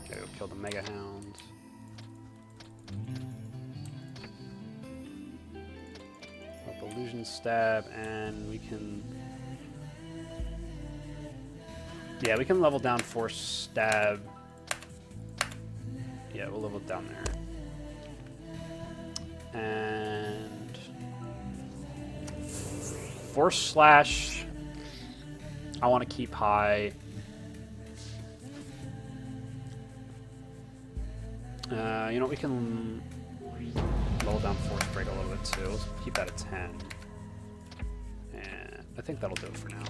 Gotta go kill the Mega Hound. Up Illusion Stab, and we can... Yeah, we can level down Force Stab. Yeah, we'll level it down there. And... Force Slash, I want to keep high. You know, we can level down Force Break a little bit too. Let's keep that at 10. And I think that'll do it for now.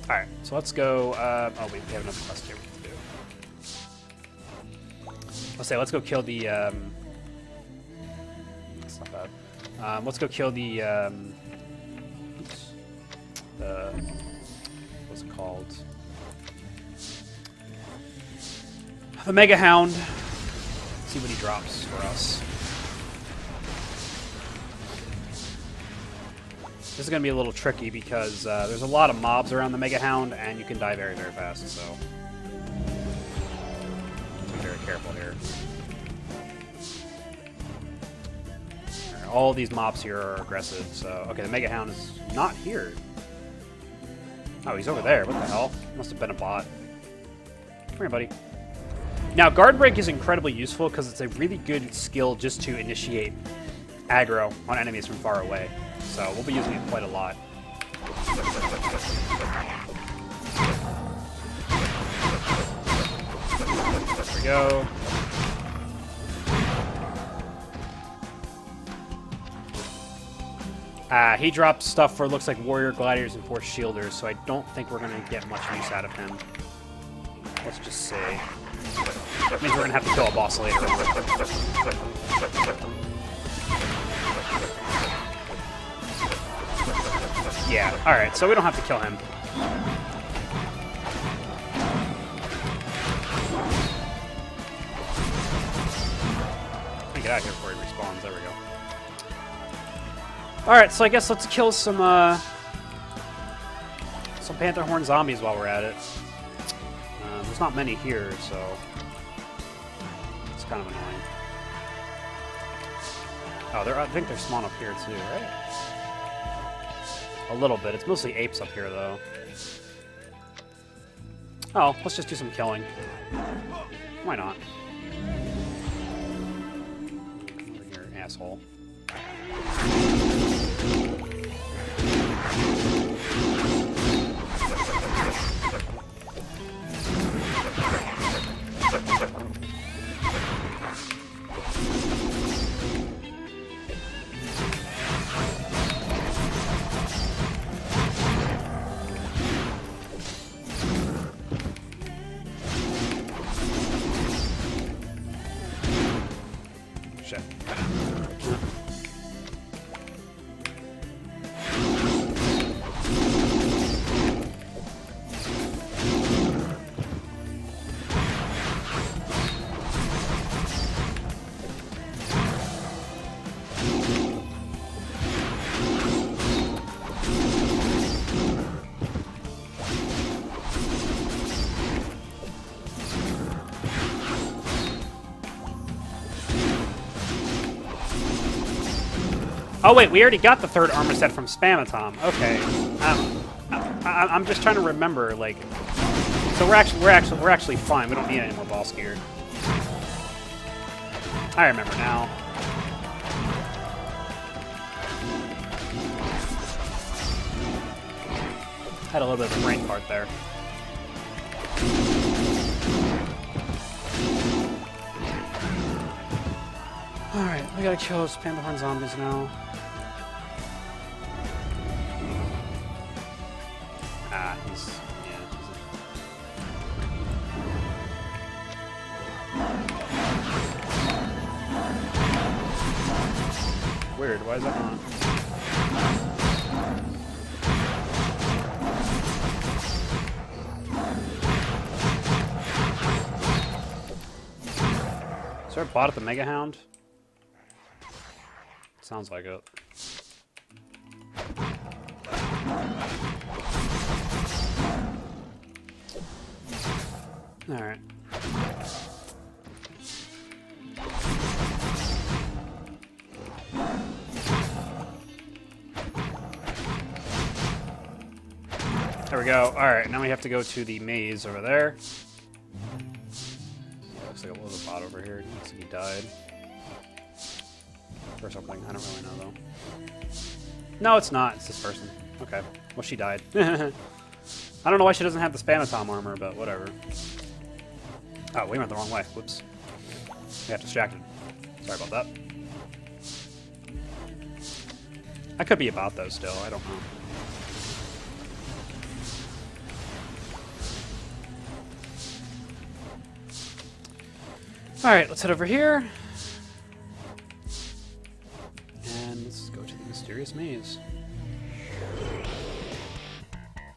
Alright, so let's go... oh wait, we have another quest here we have to do. Let's go kill the... that's not bad. Let's go kill the... oops. The... What's it called? The Mega Hound. See what he drops for us. This is going to be a little tricky because there's a lot of mobs around the Mega Hound, and you can die very, very fast, so... Be very careful here. Right, all these mobs here are aggressive, so... Okay, the Mega Hound is not here. Oh, he's over there. What the hell? Must have been a bot. Come here, buddy. Now, Guard Break is incredibly useful because it's a really good skill just to initiate aggro on enemies from far away. So we'll be using it quite a lot. There we go. He drops stuff for, looks like Warrior Gladiators and Force Shielders, so I don't think we're going to get much use out of him. Let's just say. That means we're going to have to kill a boss later. Yeah, alright, so we don't have to kill him. Let me get out of here before he respawns. There we go. Alright, so I guess let's kill some Panther Horn zombies while we're at it. There's not many here, so it's kind of annoying. Oh, I think they're spawning up here too, right? A little bit. It's mostly apes up here, though. Oh, let's just do some killing. Why not? Come over here, asshole. Oh wait, we already got the third armor set from Spamatom. Okay. I'm just trying to remember, like. So we're actually fine. We don't need any more boss gear. I remember now. Had a little bit of a brain fart there. Alright, we gotta kill those Pantherhorn zombies now. Ah, he's... yeah, weird, why is that on? Is there a bot at the Mega Hound? Sounds like it. Alright. There we go. Alright, now we have to go to the maze over there. Looks like a little bot over here. Looks like he died. Or something. I don't really know, though. No, it's not. It's this person. Okay. Well, she died. I don't know why she doesn't have the Spamatom armor, but whatever. Oh, we went the wrong way. Whoops. We got distracted. Sorry about that. I could be about, though, still. I don't know. Alright, let's head over here. And let's go to the mysterious maze.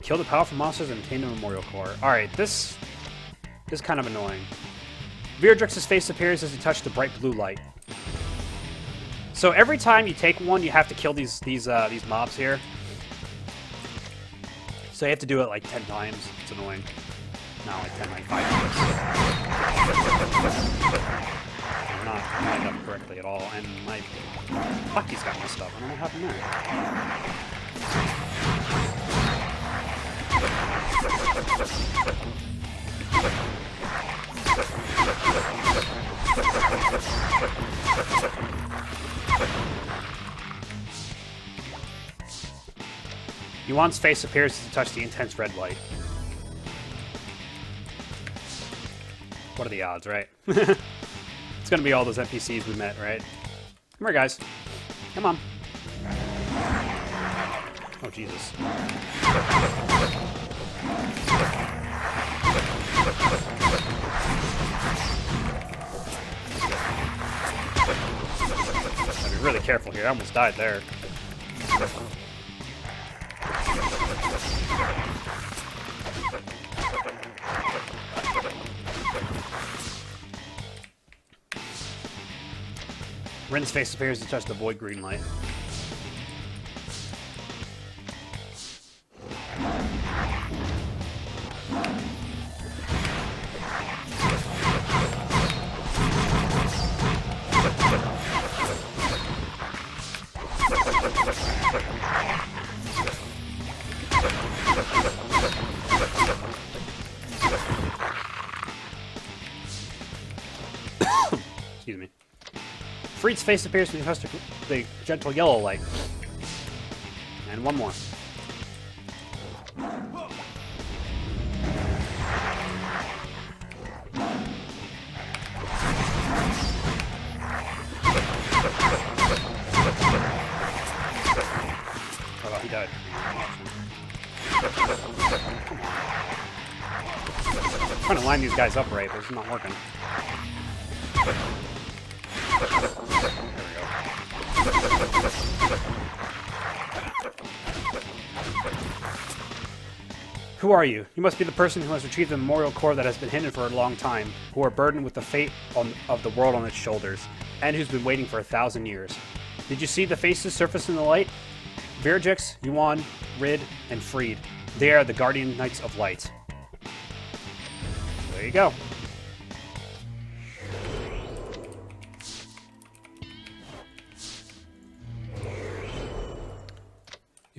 Kill the powerful monsters and obtain the memorial core. Alright, this is kind of annoying. Virdrix's face appears as you touch the bright blue light. So every time you take one, you have to kill these mobs here. So you have to do it like 10 times. It's annoying. Not like 10, like 5 times. I'm not lined up correctly at all, and my hockey's got messed up. I don't know what happened there. Yuan's face appears as you touch the intense red light. What are the odds, right? It's gonna be all those NPCs we met, right? Come here, guys. Come on. Oh, Jesus. Gotta be really careful here. I almost died there. Rin's face appears to touch the void green light. Excuse me. Freed's face appears when you touch the gentle yellow light. And one more. Oh, he died. I'm trying to line these guys up right, but it's not working. Who are you? You must be the person who has retrieved the memorial core that has been hidden for a long time, who are burdened with the fate of the world on its shoulders, and who's been waiting for 1,000 years. Did you see the faces surface in the light? Virdrix, Yuan, Rid, and Freed. They are the Guardian Knights of Light. There you go.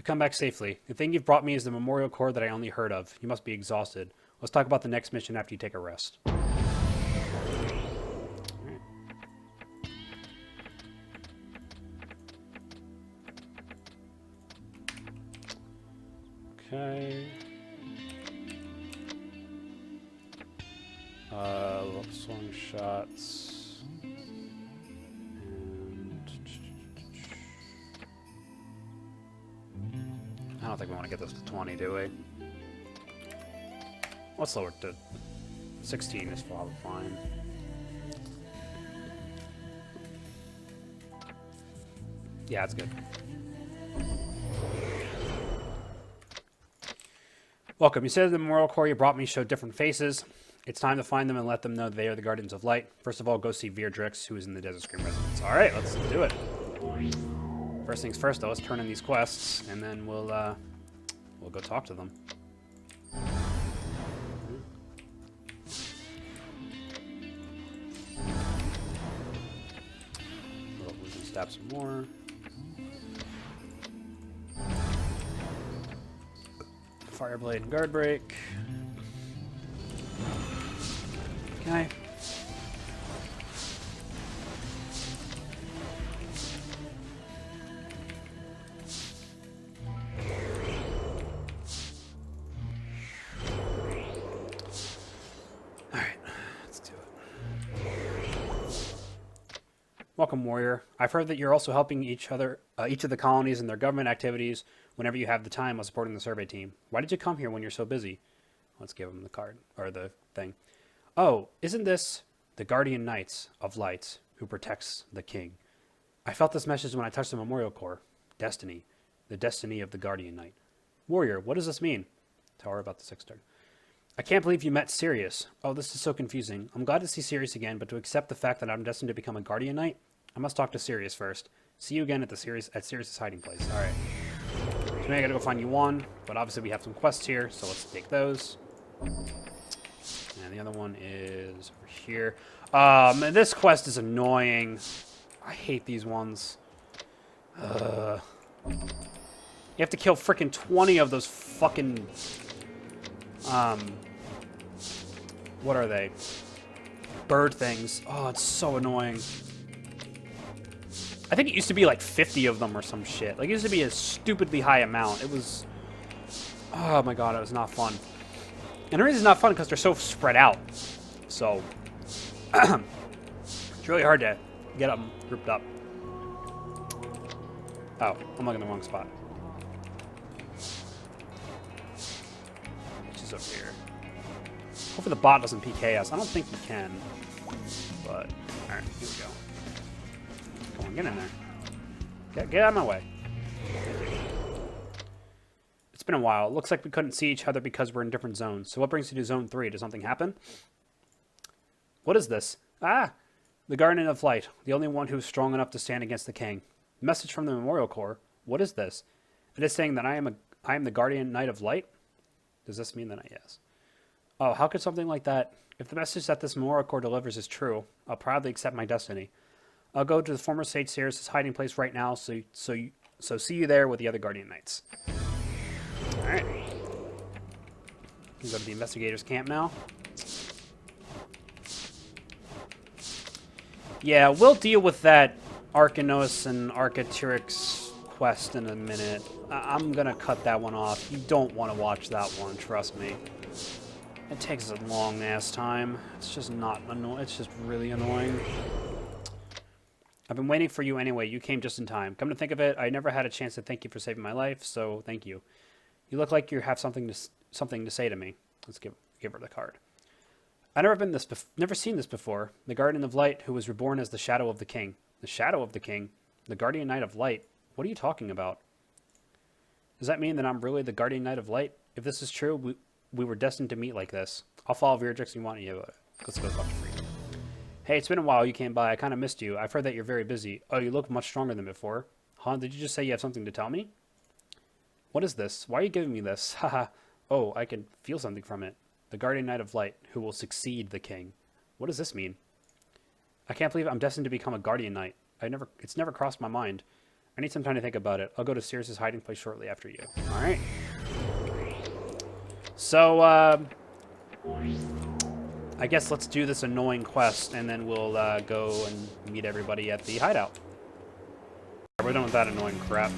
You come back safely. The thing you've brought me is the memorial core that I only heard of. You must be exhausted. Let's talk about the next mission after you take a rest. Okay. Swung shots. And I don't think we want to get this to 20, do we? Let's lower it to 16 is probably fine. Yeah, it's good. Welcome. You said the memorial core you brought me showed different faces. It's time to find them and let them know they are the Guardians of Light. First of all, go see Virdrix, who is in the Desert Scream residence. All right, let's do it. First things first, though, let's turn in these quests, and then we'll go talk to them. We can stab some more. Fireblade and guard break. Okay. Alright, let's do it. Welcome, warrior. I've heard that you're also helping each of the colonies in their government activities whenever you have the time while supporting the survey team. Why did you come here when you're so busy? Let's give him the card, or the thing. Oh, isn't this the Guardian Knights of Lights who protects the king? I felt this message when I touched the memorial core. Destiny. The destiny of the Guardian Knight. Warrior, what does this mean? Tell her about the 6-star. I can't believe you met Sirius. Oh, this is so confusing. I'm glad to see Sirius again, but to accept the fact that I'm destined to become a Guardian Knight, I must talk to Sirius first. See you again at Sirius's hiding place. Alright. So maybe I gotta go find Yuan, but obviously we have some quests here, so let's take those. And the other one is over here. This quest is annoying. I hate these ones. You have to kill frickin' 20 of those fucking... what are they? Bird things. Oh, it's so annoying. I think it used to be like 50 of them or some shit. Like, it used to be a stupidly high amount. It was... Oh my god, it was not fun. And the reason it's not fun because they're so spread out. So... it's really hard to get them grouped up. Oh, I'm looking in the wrong spot. She's over here. Hopefully the bot doesn't PK us. I don't think he can. But, alright, here we go. Come on, get in there. Get out of my way. It's been a while. It looks like we couldn't see each other because we're in different zones. So what brings you to Zone 3? Did something happen? What is this? Ah! The Guardian of Light. The only one who's strong enough to stand against the king. Message from the Memorial Core. What is this? It is saying that I am the Guardian Knight of Light? Does this mean that I yes? Oh, how could something like that... If the message that this Memorial Core delivers is true, I'll proudly accept my destiny. I'll go to the former Sage Sirius' hiding place right now, so see you there with the other Guardian Knights. Alright. Can go to the investigators' camp now. Yeah, we'll deal with that Arcanos and Archaturix quest in a minute. I'm gonna cut that one off. You don't want to watch that one, trust me. It takes a long ass time. It's just not annoying. It's just really annoying. I've been waiting for you anyway. You came just in time. Come to think of it, I never had a chance to thank you for saving my life, so thank you. You look like you have something to say to me. Let's give her the card. I've never seen this before. The Guardian of Light, who was reborn as the Shadow of the King. The Shadow of the King? The Guardian Knight of Light? What are you talking about? Does that mean that I'm really the Guardian Knight of Light? If this is true, we were destined to meet like this. I'll follow Virdrix if you want. Yeah, let's go talk to Free. Hey, it's been a while you came by. I kind of missed you. I've heard that you're very busy. Oh, you look much stronger than before. Huh? Did you just say you have something to tell me? What is this? Why are you giving me this? Haha. Oh, I can feel something from it. The Guardian Knight of Light, who will succeed the king. What does this mean? I can't believe I'm destined to become a Guardian Knight. It's never crossed my mind. I need some time to think about it. I'll go to Sirius's hiding place shortly after you. All right. So, I guess let's do this annoying quest, and then we'll go and meet everybody at the hideout. We're done with that annoying crap.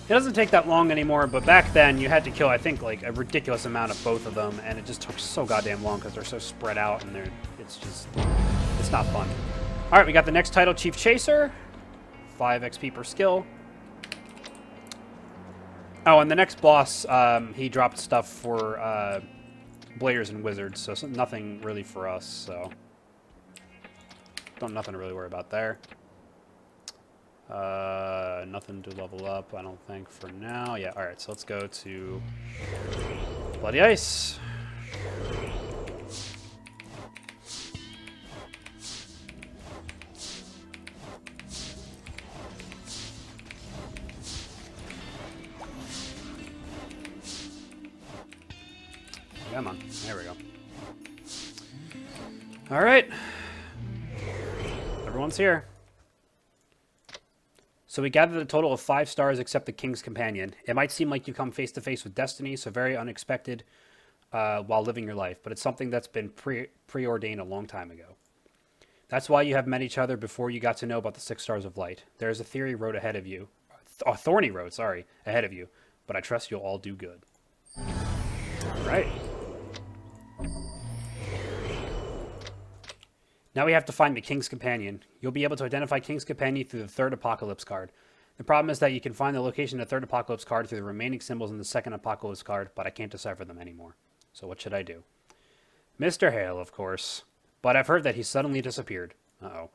It doesn't take that long anymore, but back then you had to kill, I think, like a ridiculous amount of both of them, and it just took so goddamn long because they're so spread out, and it's not fun. All right, we got the next title, Chief Chaser, 5 XP per skill. Oh, and the next boss, he dropped stuff for Bladers and Wizards, so nothing really for us, so nothing to really worry about there. Nothing to level up, I don't think, for now. Yeah, alright, so let's go to Bloody Ice. Come on, there we go. Alright. Everyone's here. So we gathered a total of 5 stars except the King's Companion. It might seem like you come face to face with destiny, so very unexpected while living your life, but it's something that's been preordained a long time ago. That's why you have met each other before you got to know about the 6 stars of light. There is a thorny road ahead of you, ahead of you, but I trust you'll all do good. All right. Now we have to find the King's Companion. You'll be able to identify King's Companion through the 3rd Apocalypse card. The problem is that you can find the location of the 3rd Apocalypse card through the remaining symbols in the 2nd Apocalypse card, but I can't decipher them anymore. So what should I do? Mr. Hale, of course. But I've heard that he suddenly disappeared. Uh-oh.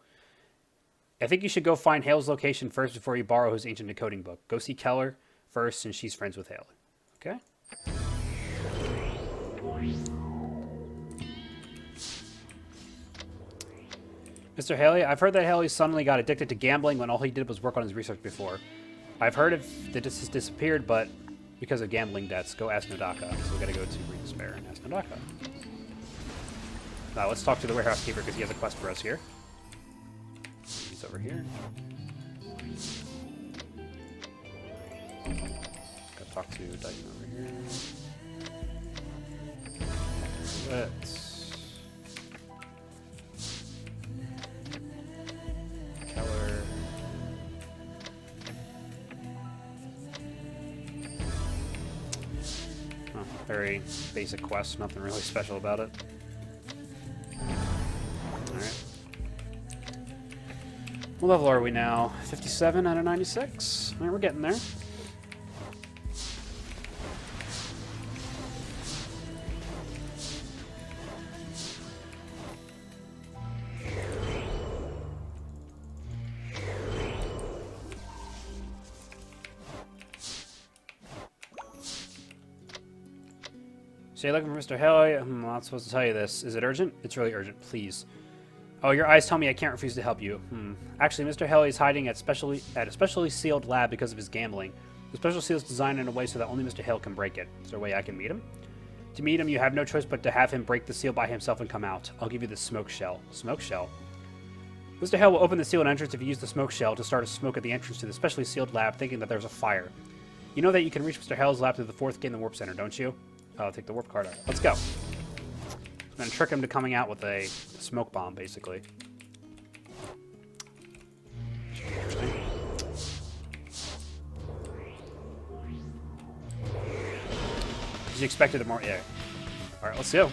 I think you should go find Hale's location first before you borrow his ancient decoding book. Go see Keller first, since she's friends with Hale. Okay? Mr. Haley, I've heard that Haley suddenly got addicted to gambling when all he did was work on his research before. I've heard that this has disappeared, but because of gambling debts, go ask Nodaka. So we gotta go to Green Despair and ask Nodaka. Let's talk to the warehouse keeper because he has a quest for us here. He's over here. Gotta talk to Dyson over here. Let's... Keller. Oh, very basic quest, nothing really special about it. Alright. What level are we now? 57 out of 96? Alright, we're getting there. So you're looking for Mr. Haley? I'm not supposed to tell you this. Is it urgent? It's really urgent, please. Oh, your eyes tell me I can't refuse to help you. Actually, Mr. Haley is hiding at a specially sealed lab because of his gambling. The special seal is designed in a way so that only Mr. Hale can break it. Is there a way I can meet him? To meet him, you have no choice but to have him break the seal by himself and come out. I'll give you the smoke shell. Smoke shell? Mr. Hale will open the sealed entrance if you use the smoke shell to start a smoke at the entrance to the specially sealed lab, thinking that there's a fire. You know that you can reach Mr. Hale's lab through the 4th gate in the warp center, don't you? I'll take the warp card out. Let's go. I'm going to trick him to coming out with a smoke bomb, basically. Interesting. You expected it more? Yeah. Alright, let's go.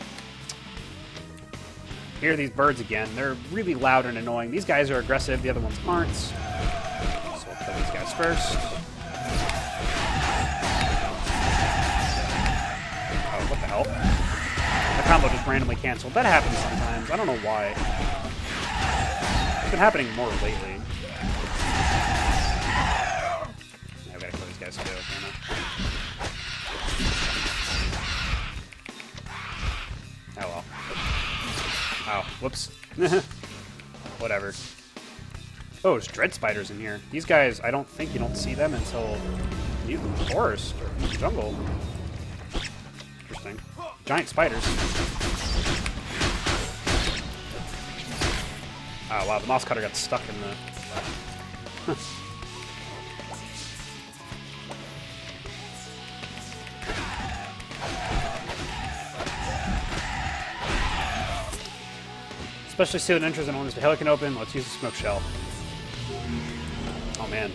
Here are these birds again. They're really loud and annoying. These guys are aggressive. The other ones aren't. So we'll kill these guys first. What the hell? The combo just randomly canceled. That happens sometimes. I don't know why. It's been happening more lately. Yeah, we gotta kill these guys too. Oh well. Oh, whoops. Whatever. Oh, there's dread spiders in here. These guys, I don't think you don't see them until you leave the forest or the jungle. Interesting. Giant spiders. Oh wow, the mouse cutter got stuck in the... Especially sealed entries and ones the Heli can open. Let's use the smoke shell. Oh man.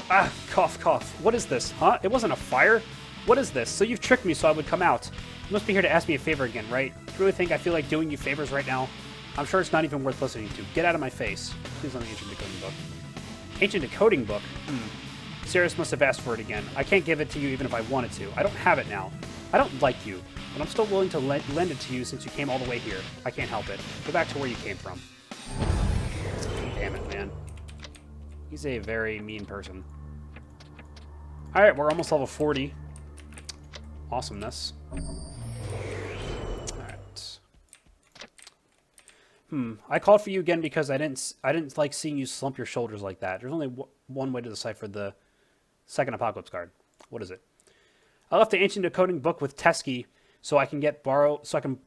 Ah, cough, cough. What is this? Huh? It wasn't a fire? What is this? So you've tricked me so I would come out. You must be here to ask me a favor again, right? Do you really think I feel like doing you favors right now? I'm sure it's not even worth listening to. Get out of my face. Please let me Ancient Decoding Book. Ancient Decoding Book? Sirius must have asked for it again. I can't give it to you even if I wanted to. I don't have it now. I don't like you, but I'm still willing to lend it to you since you came all the way here. I can't help it. Go back to where you came from. Damn it, man. He's a very mean person. Alright, we're almost level 40. Awesomeness. Alright. I called for you again because I didn't like seeing you slump your shoulders like that. There's only one way to decipher the second apocalypse card. What is it? I left the Ancient Decoding Book with Teskey so I can borrow some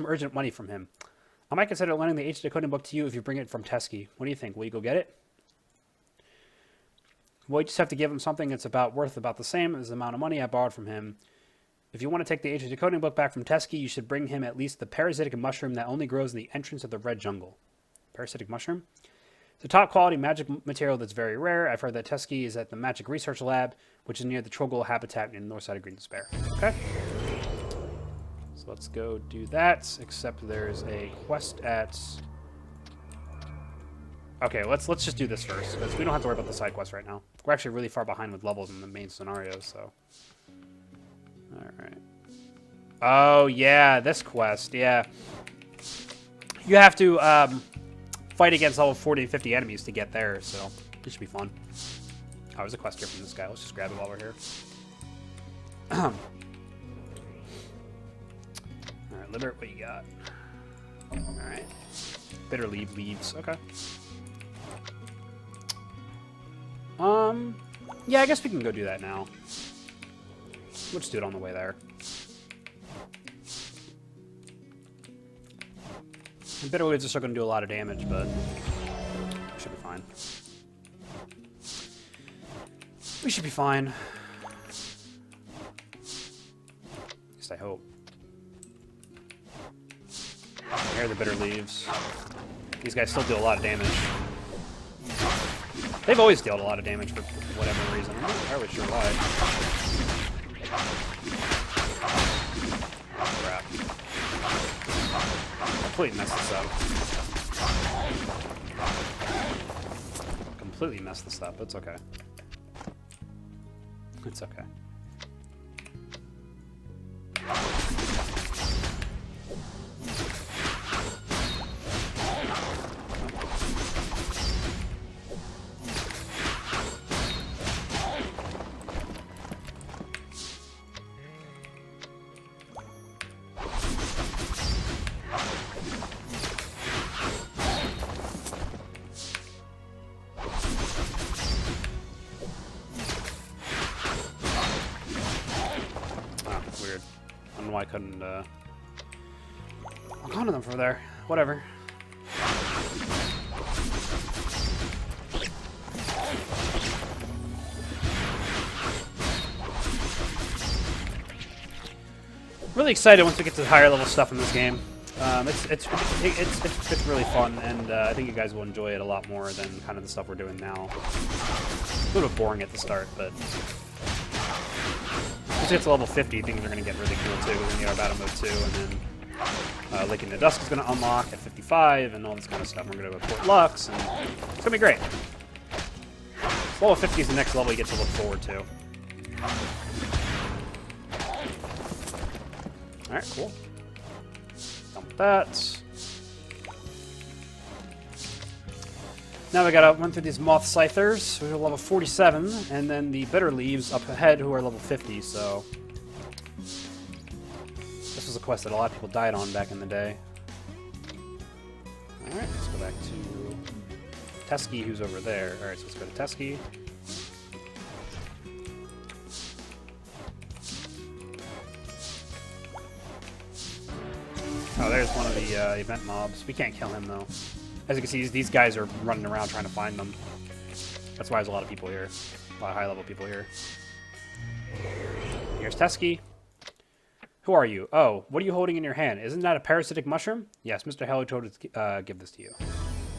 urgent money from him. I might consider lending the Ancient Decoding Book to you if you bring it from Teskey. What do you think? Will you go get it? Well, you just have to give him something that's worth about the same as the amount of money I borrowed from him. If you want to take the Ancient Decoding Book back from Teskey, you should bring him at least the parasitic mushroom that only grows in the entrance of the Red Jungle. Parasitic mushroom? It's a top quality magic material that's very rare. I've heard that Teskey is at the Magic Research Lab, which is near the Trogol habitat in the north side of Green Despair. Okay. So let's go do that, except there's a quest at... Okay, let's just do this first, because we don't have to worry about the side quest right now. We're actually really far behind with levels in the main scenario, so... Alright. Oh, yeah, this quest, yeah. You have to, fight against level 40 and 50 enemies to get there, so this should be fun. Oh, there's a quest here from this guy. Let's just grab it while we're here. Alright, Libert, what you got? Alright. Bitter leaves. Okay. Yeah, I guess we can go do that now. We'll just do it on the way there. And bitter leaves are still going to do a lot of damage, but we should be fine. We should be fine. At least I hope. Here are the bitter leaves. These guys still do a lot of damage. They've always dealt a lot of damage for whatever reason. I'm not entirely sure why. Oh, crap. Completely messed this up. Completely messed this up. It's okay. It's okay. I couldn't lock onto them from there. Whatever. Really excited once we get to the higher level stuff in this game. It's really fun, and I think you guys will enjoy it a lot more than kind of the stuff we're doing now. A little bit boring at the start, but once we get to level 50, things are going to get really cool too. We're going to get our battle mode 2, and then Lake in the Dusk is going to unlock at 55, and all this kind of stuff. We're going to go to Port Lux, and it's going to be great. Level 50 is the next level you get to look forward to. Alright, cool. Done with that. Now we gotta run through these Moth Scythers. We're level 47, and then the Bitter Leaves up ahead who are level 50, so... This was a quest that a lot of people died on back in the day. Alright, let's go back to Teskey, who's over there. Alright, so let's go to Teskey. Oh, there's one of the event mobs. We can't kill him, though. As you can see, these guys are running around trying to find them. That's why there's a lot of people here. A lot of high-level people here. Here's Teskey. Who are you? Oh, what are you holding in your hand? Isn't that a parasitic mushroom? Yes, Mr. Haley told us to give this to you.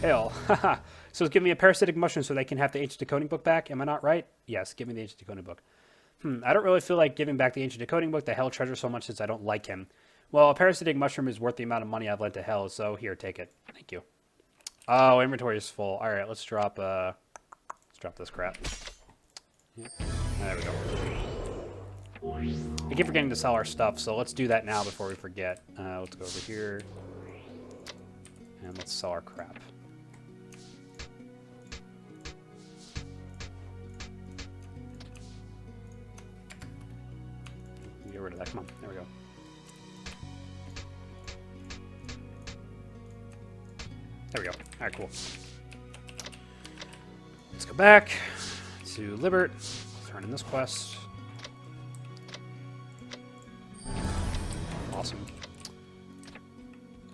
Hail. Haha. So give me a parasitic mushroom so they can have the ancient decoding book back. Am I not right? Yes, give me the ancient decoding book. I don't really feel like giving back the ancient decoding book to Hell Treasure so much since I don't like him. Well, a parasitic mushroom is worth the amount of money I've lent to Hell, so here, take it. Thank you. Oh, inventory is full. All right, let's drop this crap. Yeah. There we go. I keep forgetting to sell our stuff, so let's do that now before we forget. Let's go over here and let's sell our crap. Get rid of that. Come on. There we go. There we go. All right, cool. Let's go back to Libert. Turn in this quest. Awesome.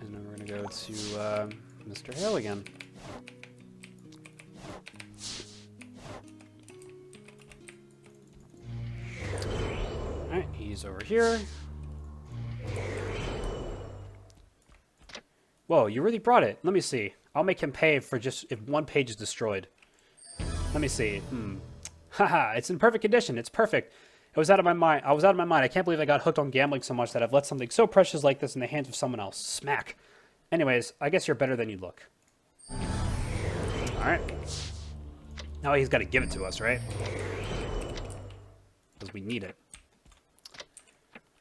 And then we're going to go to Mr. Hale again. Alright, he's over here. Whoa, you really brought it. Let me see. I'll make him pay for just if one page is destroyed. Let me see. Haha, it's in perfect condition. It's perfect. It was out of my mind. I was out of my mind. I can't believe I got hooked on gambling so much that I've let something so precious like this in the hands of someone else. Smack. Anyways, I guess you're better than you look. Alright. Now he's got to give it to us, right? Because we need it.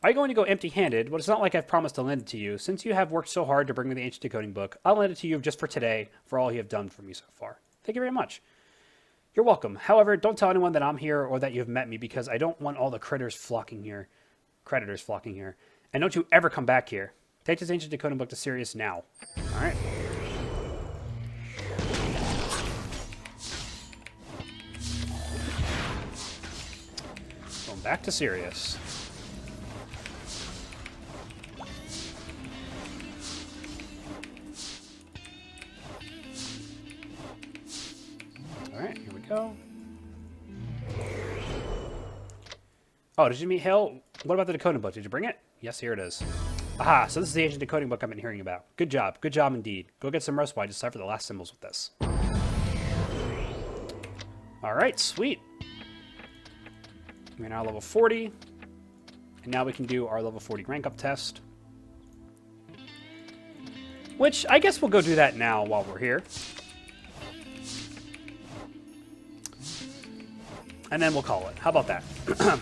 Are you going to go empty-handed? Well, it's not like I've promised to lend it to you. Since you have worked so hard to bring me the ancient decoding book, I'll lend it to you just for today, for all you have done for me so far. Thank you very much. You're welcome. However, don't tell anyone that I'm here or that you've met me because I don't want all the creditors flocking here. And don't you ever come back here. Take this ancient decoding book to Sirius now. All right. Going back to Sirius. Alright, here we go. Oh, did you meet Hale? What about the decoding book? Did you bring it? Yes, here it is. Aha, so this is the ancient decoding book I've been hearing about. Good job indeed. Go get some rest while I decipher the last symbols with this. Alright, sweet. We're now level 40. And now we can do our level 40 rank up test. Which, I guess we'll go do that now while we're here. And then we'll call it. How about that? I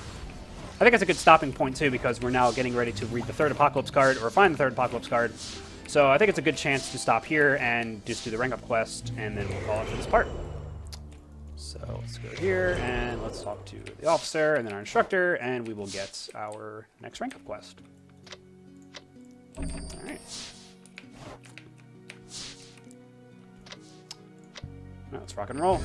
think it's a good stopping point, too, because we're now getting ready to read the third Apocalypse card, or find the third Apocalypse card. So I think it's a good chance to stop here and just do the rank up quest, and then we'll call it for this part. So let's go here, and let's talk to the officer, and then our instructor, and we will get our next rank up quest. Alright. Now let's rock and roll.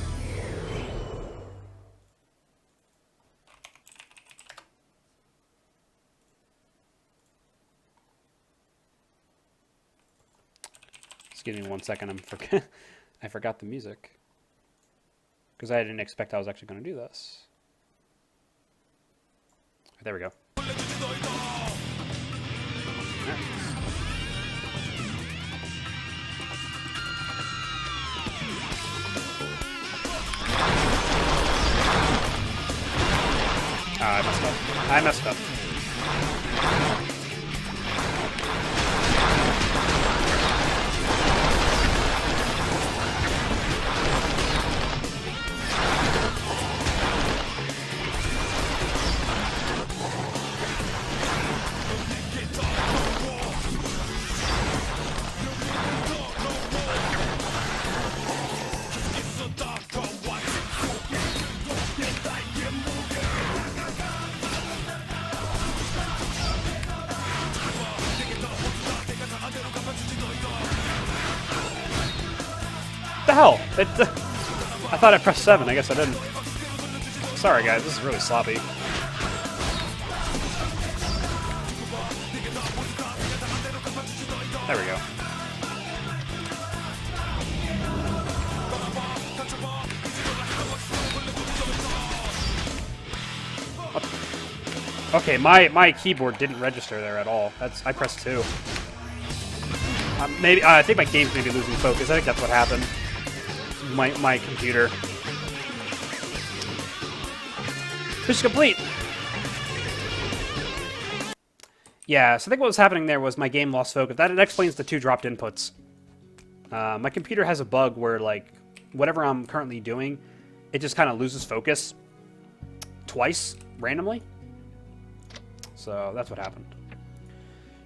Give me 1 second. I forgot the music because I didn't expect I was actually going to do this. There we go. I messed up. The hell? I thought I pressed 7. I guess I didn't. Sorry, guys. This is really sloppy. Okay, my keyboard didn't register there at all. I pressed 2. Maybe I think my game's maybe losing focus. I think that's what happened. My computer. Mission complete. Yeah, so I think what was happening there was my game lost focus. That explains the 2 dropped inputs. My computer has a bug where, like, whatever I'm currently doing, it just kind of loses focus twice randomly. So that's what happened.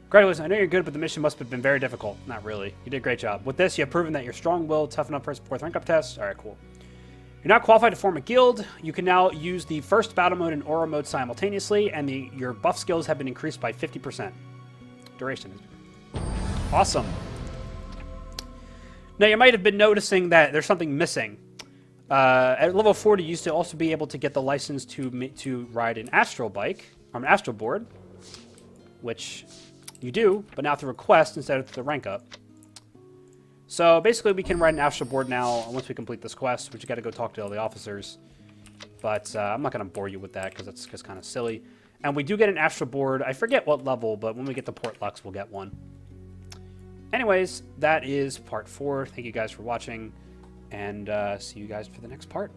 Congratulations, I know you're good, but the mission must have been very difficult. Not really. You did a great job. With this, you have proven that you're strong-willed, tough enough for a 4th rank up test. Alright, cool. You're not qualified to form a guild. You can now use the first battle mode and aura mode simultaneously, and your buff skills have been increased by 50%. Duration. Awesome. Now, you might have been noticing that there's something missing. At level 40, you used to also be able to get the license to ride an astral bike, or an astral board, which you do, but now through a quest instead of the rank up. So basically, we can ride an astral board now once we complete this quest, which you got to go talk to all the officers. But I'm not going to bore you with that because that's just kind of silly. And we do get an astral board. I forget what level, but when we get to Port Lux, we'll get one. Anyways, that is part 4. Thank you guys for watching, and see you guys for the next part.